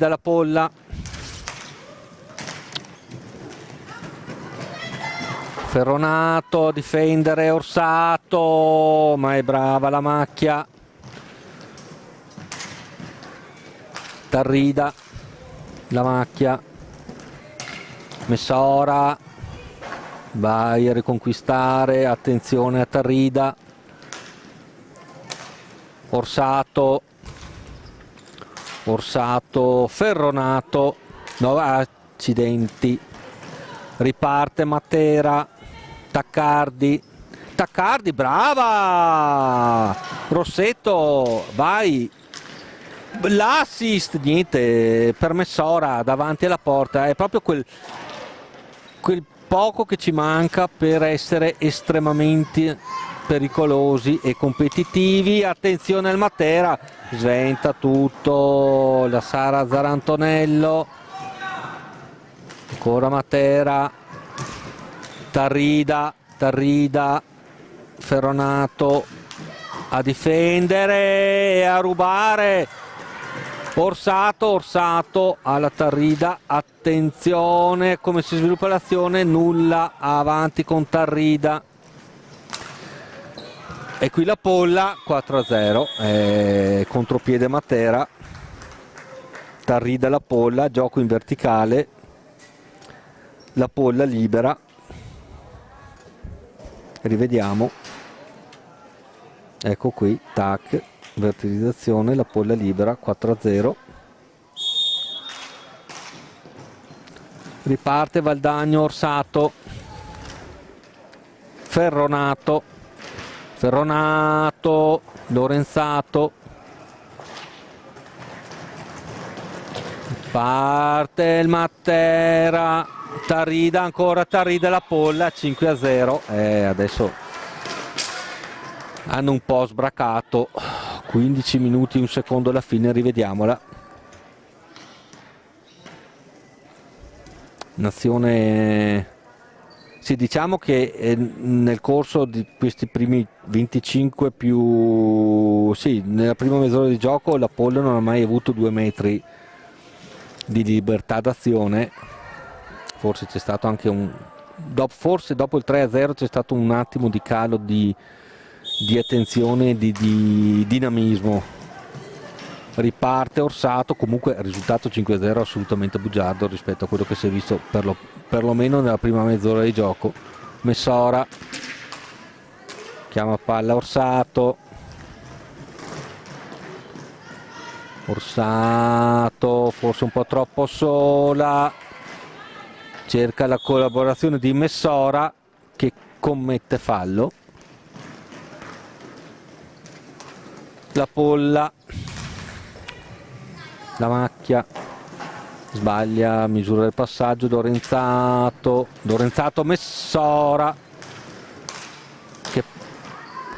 la polla, Ferronato a difendere Orsato, ma è brava la macchia, Tarrida, la macchia, Messora, vai a riconquistare, attenzione a Tarrida, Orsato, Ferronato, no, accidenti, riparte Matera, Taccardi, brava, Rossetto, vai, L'assist, niente, per Messora davanti alla porta, è proprio quel poco che ci manca per essere estremamente pericolosi e competitivi. Attenzione al Matera, sventa tutto la Sara Zarantonello, ancora Matera, Tarrida, Ferronato a difendere e a rubare. Orsato alla Tarrida, attenzione come si sviluppa l'azione, nulla avanti con Tarrida. E qui la Polla, 4-0, contropiede Matera, Tarrida la Polla, gioco in verticale, la Polla libera, rivediamo, ecco qui, tac, verticalizzazione, la Polla libera, 4-0. Riparte Valdagno, Orsato, Ferronato, Lorenzato, parte il Matera, Tarrida, ancora Tarrida la Polla, 5-0, adesso hanno un po' sbracato. 15 minuti, un secondo alla fine, rivediamola. Nazione, sì, diciamo che nel corso di questi primi 25 più, sì, nella prima mezz'ora di gioco la Polla non ha mai avuto 2 metri di libertà d'azione. Forse c'è stato anche forse dopo il 3-0 c'è stato un attimo di calo di attenzione, di dinamismo. Riparte Orsato, comunque risultato 5-0 assolutamente bugiardo rispetto a quello che si è visto perlomeno nella prima mezz'ora di gioco. Messora chiama palla Orsato, forse un po' troppo sola, cerca la collaborazione di Messora che commette fallo. La Polla, la macchia, sbaglia misura del passaggio, Lorenzato, Messora, che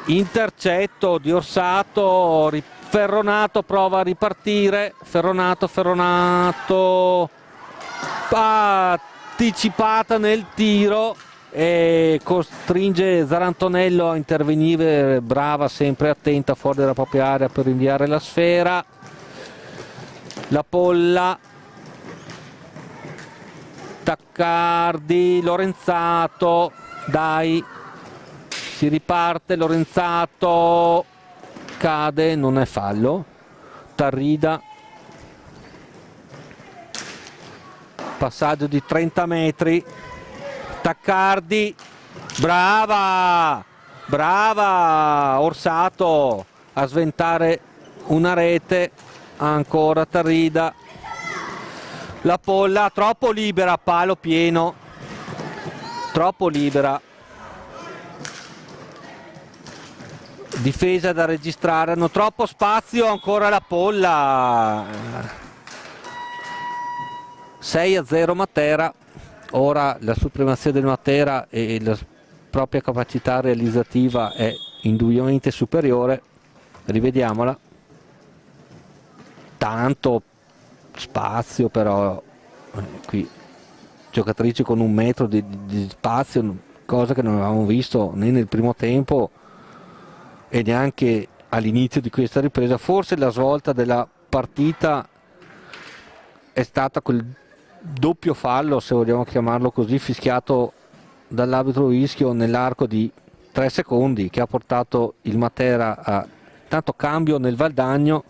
intercetto di Orsato, Ferronato prova a ripartire, Ferronato anticipata nel tiro e costringe Zarantonello a intervenire, brava, sempre attenta fuori dalla propria area per inviare la sfera. La Polla, Taccardi, Lorenzato, dai, si riparte, Lorenzato cade, non è fallo. Tarrida, passaggio di 30 metri, Taccardi, brava Orsato a sventare una rete, ancora Tarrida, la Polla troppo libera, palo pieno, troppo libera, difesa da registrare, hanno troppo spazio, ancora la Polla. 6-0 Matera. Ora la supremazia del Matera e la propria capacità realizzativa è indubbiamente superiore. Rivediamola. Tanto spazio però, qui giocatrici con 1 metro di spazio, cosa che non avevamo visto né nel primo tempo e neanche all'inizio di questa ripresa. Forse la svolta della partita è stata quel doppio fallo, se vogliamo chiamarlo così, fischiato dall'arbitro Ischio nell'arco di 3 secondi, che ha portato il Matera a tanto cambio nel Valdagno,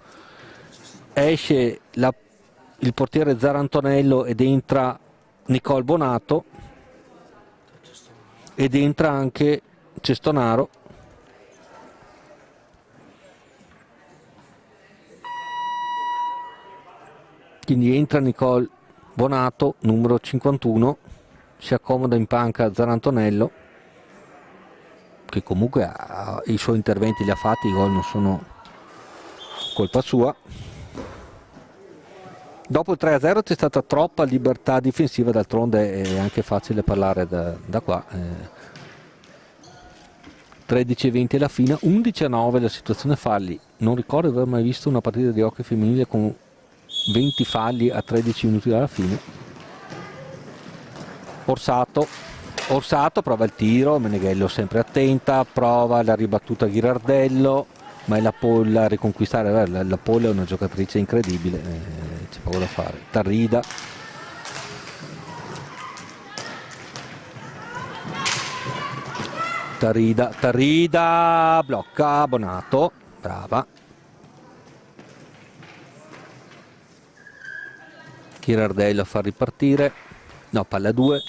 esce il portiere Zarantonello ed entra Nicole Bonato ed entra anche Cestonaro. Quindi entra Nicole Bonato, numero 51, si accomoda in panca Zarantonello, che comunque i suoi interventi li ha fatti, i gol non sono colpa sua. Dopo il 3-0 c'è stata troppa libertà difensiva, d'altronde è anche facile parlare da qua. 13-20 alla fine, 11-9 la situazione falli. Non ricordo di aver mai visto una partita di hockey femminile con 20 falli a 13 minuti dalla fine. Orsato prova il tiro, Meneghello sempre attenta, prova la ribattuta Ghirardello, ma è la Polla a riconquistare. La Polla è una giocatrice incredibile, c'è poco da fare. Tarrida blocca Bonato, brava. Ghirardello a far ripartire, no, palla 2.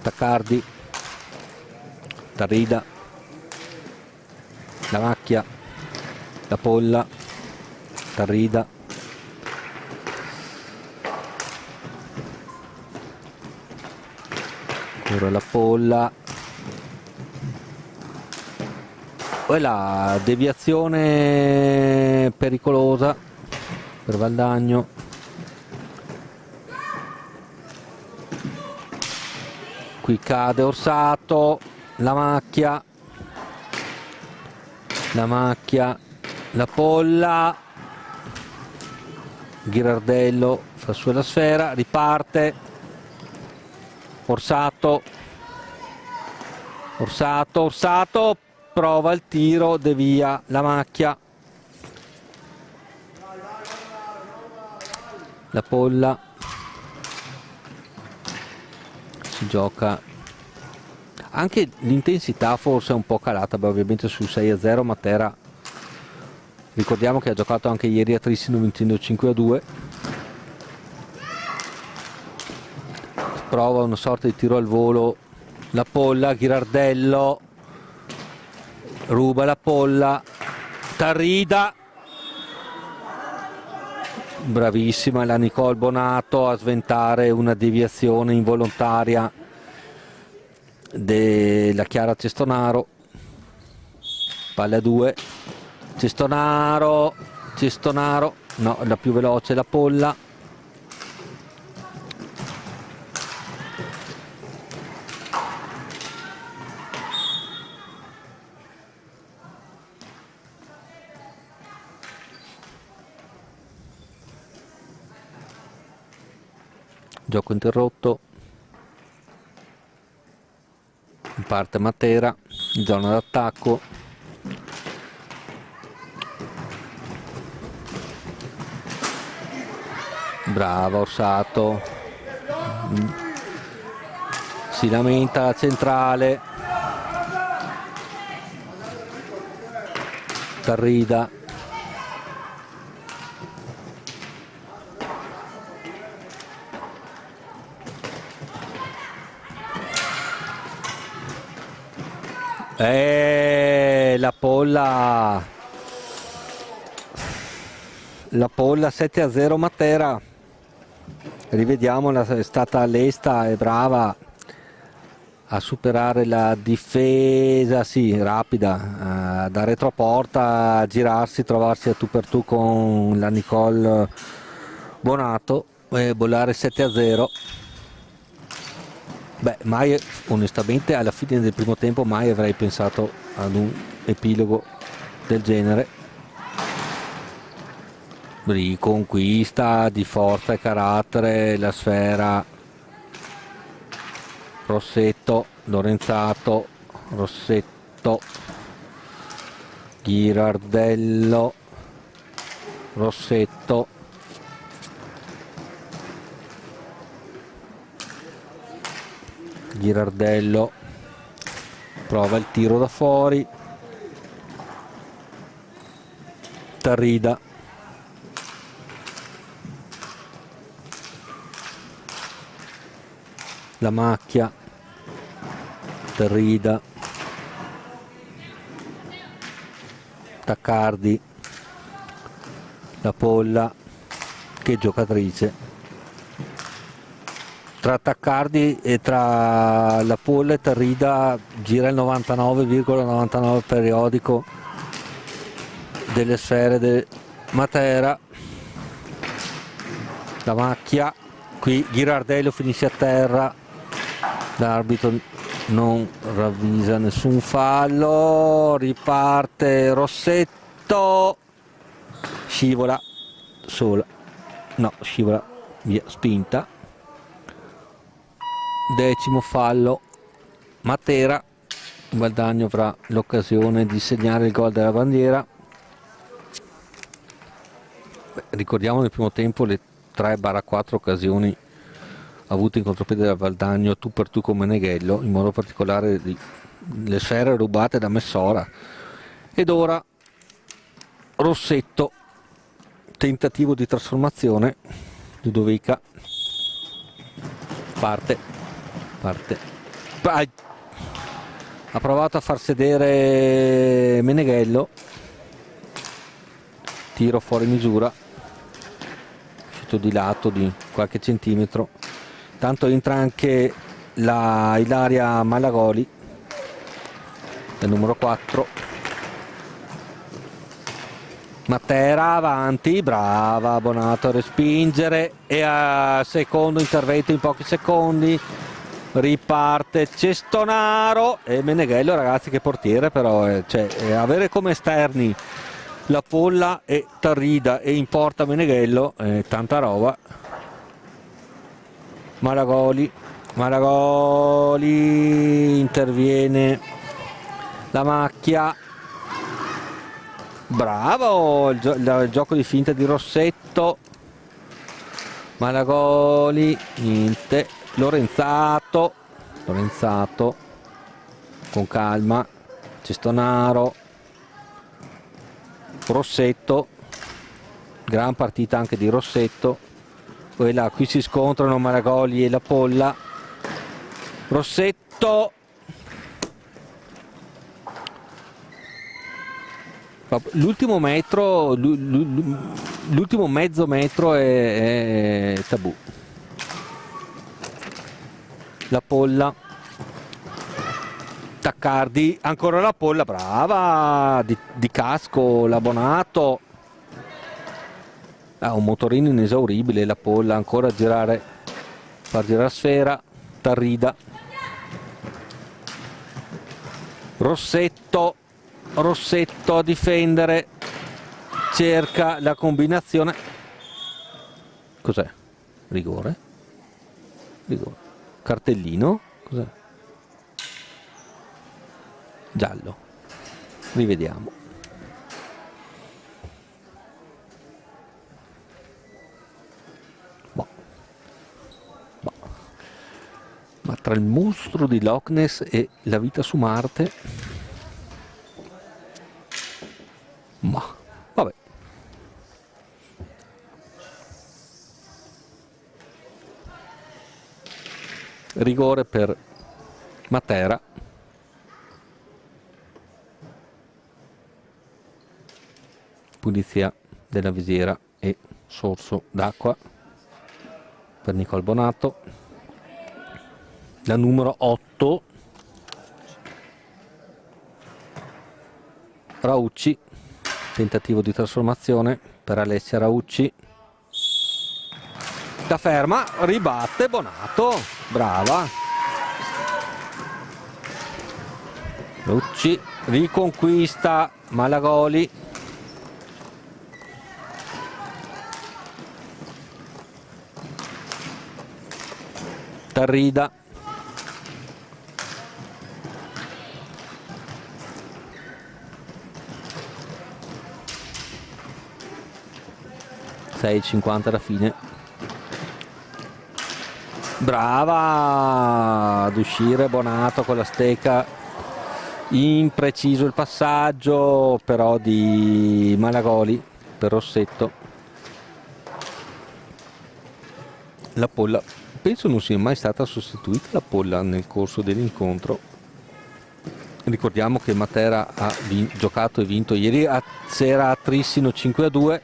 Taccardi, Tarrida, la macchia, la Polla, Tarrida, ora la Polla, poi la deviazione pericolosa per Valdagno. Qui cade Orsato, la macchia, la Polla, Ghirardello fa su la sfera, riparte, Orsato, prova il tiro, devia la macchia, la Polla. Si gioca anche l'intensità, forse è un po' calata, beh, ovviamente sul 6-0 Matera, ricordiamo che ha giocato anche ieri a Trissino vincendo 5-2. Prova una sorta di tiro al volo la Polla, Ghirardello ruba la Polla, Tarrida, bravissima la Nicole Bonato a sventare una deviazione involontaria della Chiara Cestonaro. Palla 2, Cestonaro, no, la più veloce la Polla. Gioco interrotto, in parte Matera, in zona d'attacco, brava Orsato, si lamenta la centrale, Tarrida, la Polla 7-0 Matera, rivediamola, è stata lesta e brava a superare la difesa, sì, rapida, da retroporta a girarsi, trovarsi a tu per tu con la Nicole Bonato e bollare 7-0. Beh, mai, onestamente, alla fine del primo tempo mai avrei pensato ad un epilogo del genere. Riconquista di forza e carattere, la sfera, Rossetto, Lorenzato, Rossetto, Ghirardello, Rossetto, Ghirardello prova il tiro da fuori, Tarrida, la macchia, Tarrida, Taccardi, la Polla, che giocatrice. Tra Taccardi e tra la Polla e Tarrida gira il 99,99 periodico delle sfere del Matera. La macchia, qui Ghirardello finisce a terra, l'arbitro non ravvisa nessun fallo, riparte Rossetto, scivola sola, no, scivola via, spinta, 10° fallo Matera. Valdagno avrà l'occasione di segnare il gol della bandiera. Ricordiamo nel primo tempo le 3/4 occasioni avute in contropiede da Valdagno tu per tu con Meneghello, in modo particolare le sfere rubate da Messora. Ed ora Rossetto, tentativo di trasformazione, Ludovica, parte, ha provato a far sedere Meneghello, tiro fuori misura, uscito di lato di qualche centimetro. Tanto entra anche la Ilaria Malagoli, del numero 4. Matera avanti, brava Bonato a respingere, e a secondo intervento in pochi secondi riparte Cestonaro e Meneghello. Ragazzi, che portiere però, avere come esterni la Polla e Tarrida e in porta Meneghello, tanta roba. Malagoli, interviene la macchia, bravo il gioco di finta di Rossetto. Malagoli, niente. Lorenzato con calma, Cestonaro, Rossetto, gran partita anche di Rossetto. Poi là, qui si scontrano Malagoli e la Polla. Rossetto, l'ultimo metro, l'ultimo mezzo metro è tabù. La Polla, Taccardi, ancora la Polla, brava di casco la Bonato. Un motorino inesauribile la Polla, ancora a girare, far girare sfera. Tarrida, Rossetto a difendere, cerca la combinazione. Cos'è? Rigore? Cartellino? Cos'è? Giallo. Rivediamo. Ma tra il mostro di Loch Ness e la vita su Marte, ma vabbè. Rigore per Matera. Pulizia della visiera e sorso d'acqua per Nicol Bonato. La numero 8 Raucci, tentativo di trasformazione per Alessia Raucci, la ferma, ribatte Bonato, brava Raucci, riconquista Malagoli, Tarrida, (6:50 alla fine). Brava ad uscire Bonato con la stecca, impreciso il passaggio però di Malagoli per Rossetto. La Polla, penso non sia mai stata sostituita la Polla nel corso dell'incontro. Ricordiamo che Matera ha giocato e vinto ieri a Sera a Trissino 5-2.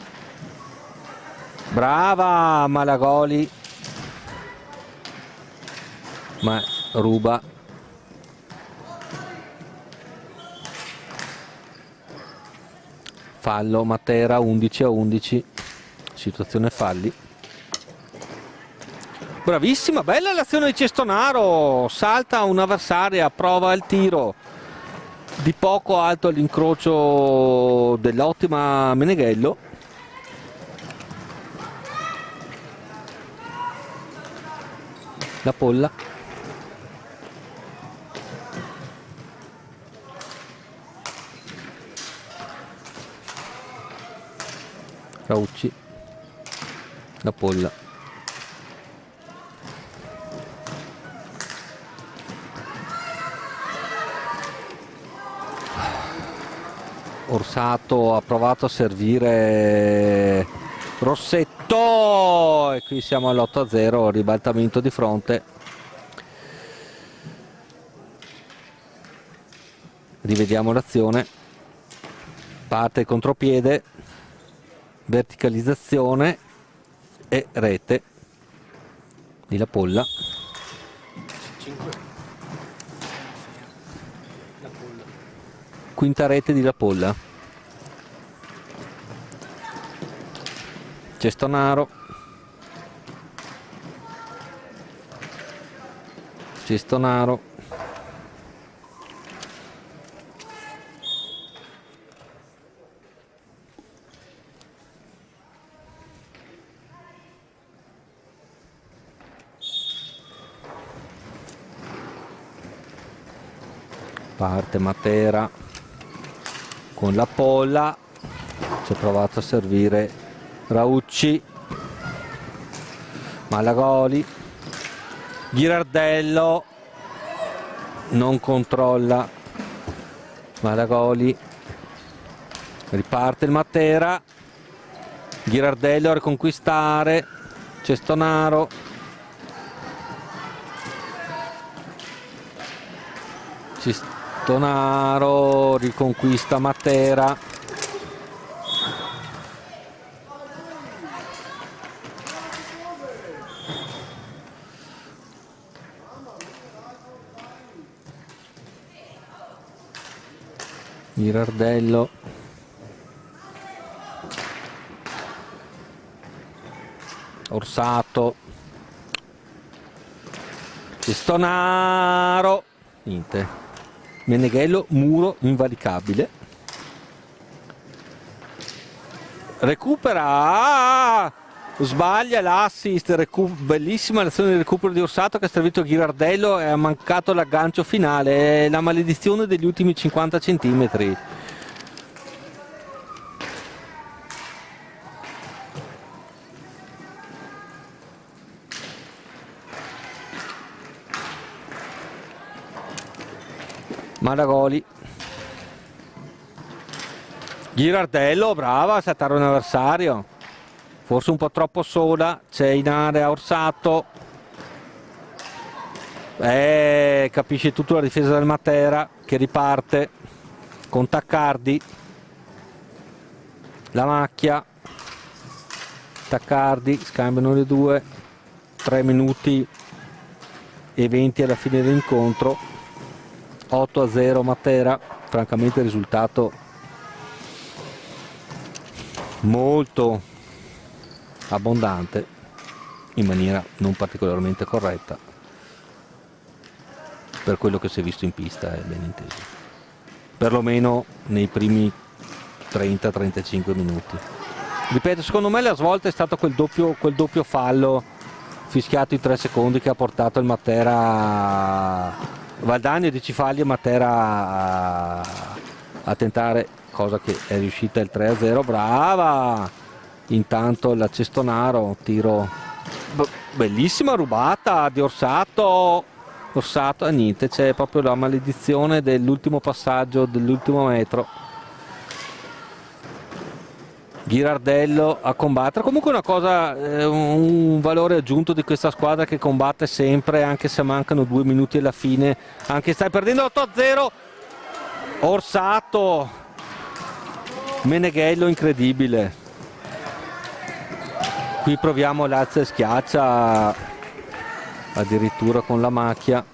Brava Malagoli, ma ruba. Fallo Matera, 11-11, situazione falli. Bravissima, bella l'azione di Cestonaro, salta un'avversaria, prova il tiro di poco alto all'incrocio dell'ottima Meneghello. La Polla. Raucci. La Polla. Orsato ha provato a servire Rossetto e qui siamo all'8-0, ribaltamento di fronte. Rivediamo l'azione. Parte il contropiede, verticalizzazione e rete di La Polla. 5. Quinta rete di La Polla. Cestonaro. Cestonaro. Parte Matera con La Polla, ci ha provato a servire Raucci, Malagoli, Ghirardello, non controlla Malagoli, riparte il Matera, Ghirardello a riconquistare, Cestonaro, Cestonaro riconquista Matera, Girardello, Orsato, Cestonaro, niente. Meneghello, muro invalicabile. Recupera, sbaglia l'assist, bellissima l'azione di recupero di Orsato che ha servito Ghirardello e ha mancato l'aggancio finale. È la maledizione degli ultimi 50 centimetri. Malagoli, Ghirardello, brava a saltare un avversario, forse un po' troppo sola, c'è in area Orsato, capisce tutto la difesa del Matera che riparte con Taccardi, la macchia, Taccardi, scambiano le due, 3 minuti e 20 alla fine dell'incontro. 8-0 Matera, francamente il risultato molto abbondante in maniera non particolarmente corretta per quello che si è visto in pista, è ben inteso, perlomeno nei primi 30-35 minuti. Ripeto, secondo me la svolta è stato quel doppio fallo fischiato in 3 secondi che ha portato il Matera, Valdagno e 10 falli e Matera a tentare, cosa che è riuscita il 3-0, brava! Intanto la Cestonaro, tiro bellissima rubata di Orsato, niente, c'è proprio la maledizione dell'ultimo passaggio, dell'ultimo metro. Ghirardello a combattere, comunque una cosa, un valore aggiunto di questa squadra che combatte sempre anche se mancano 2 minuti alla fine, anche stai perdendo 8-0. Orsato, Meneghello incredibile, qui proviamo l'alza e schiaccia addirittura con la macchia,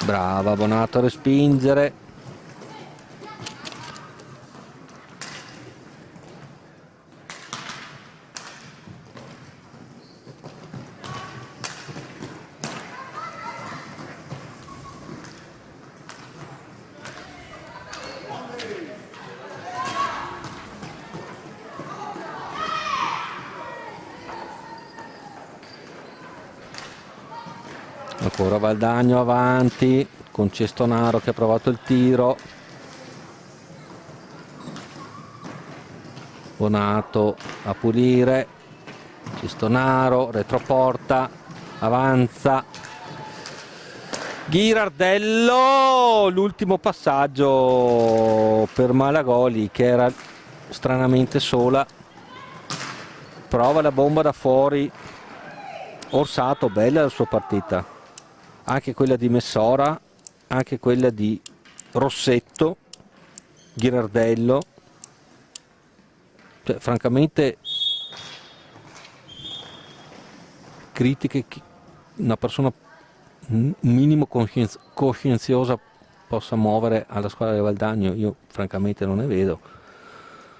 brava Bonato a respingere. Ancora Valdagno avanti con Cestonaro che ha provato il tiro. Bonato a pulire, Cestonaro, retroporta, avanza, Ghirardello, l'ultimo passaggio per Malagoli che era stranamente sola, prova la bomba da fuori. Orsato, bella la sua partita, anche quella di Messora, anche quella di Rossetto, Ghirardello, cioè, francamente critiche che una persona un minimo coscienziosa possa muovere alla squadra di Valdagno io francamente non ne vedo.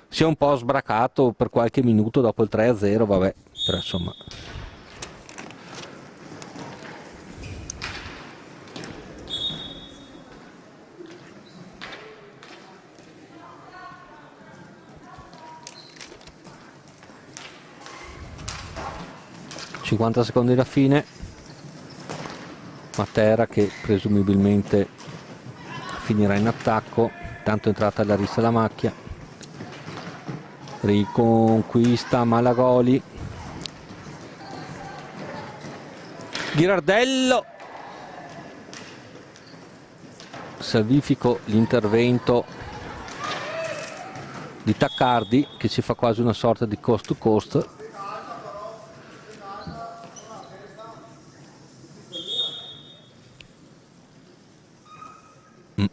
Si è un po' sbracato per qualche minuto dopo il 3-0, vabbè, però insomma. ...50 secondi alla fine, Matera che presumibilmente finirà in attacco, tanto è entrata Larissa La Macchia, riconquista Malagoli, Ghirardello, salvifico l'intervento di Taccardi che ci fa quasi una sorta di cost to cost. Mm.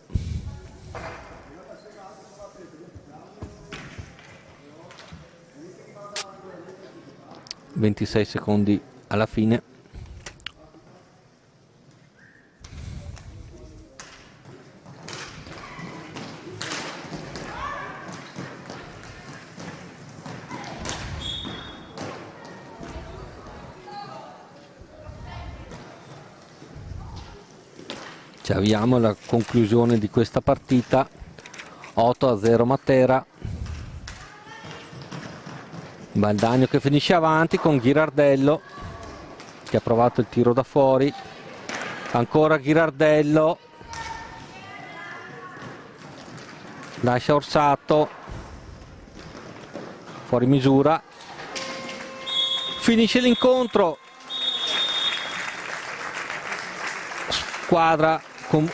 ...26 secondi alla fine. Ci avviamo alla conclusione di questa partita. 8-0 Matera. Valdagno che finisce avanti con Ghirardello che ha provato il tiro da fuori, ancora Ghirardello, lascia Orsato fuori misura, finisce l'incontro,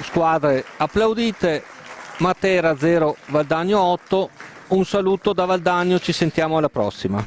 squadre applaudite, Matera 0 Valdagno 8. Un saluto da Valdagno, ci sentiamo alla prossima.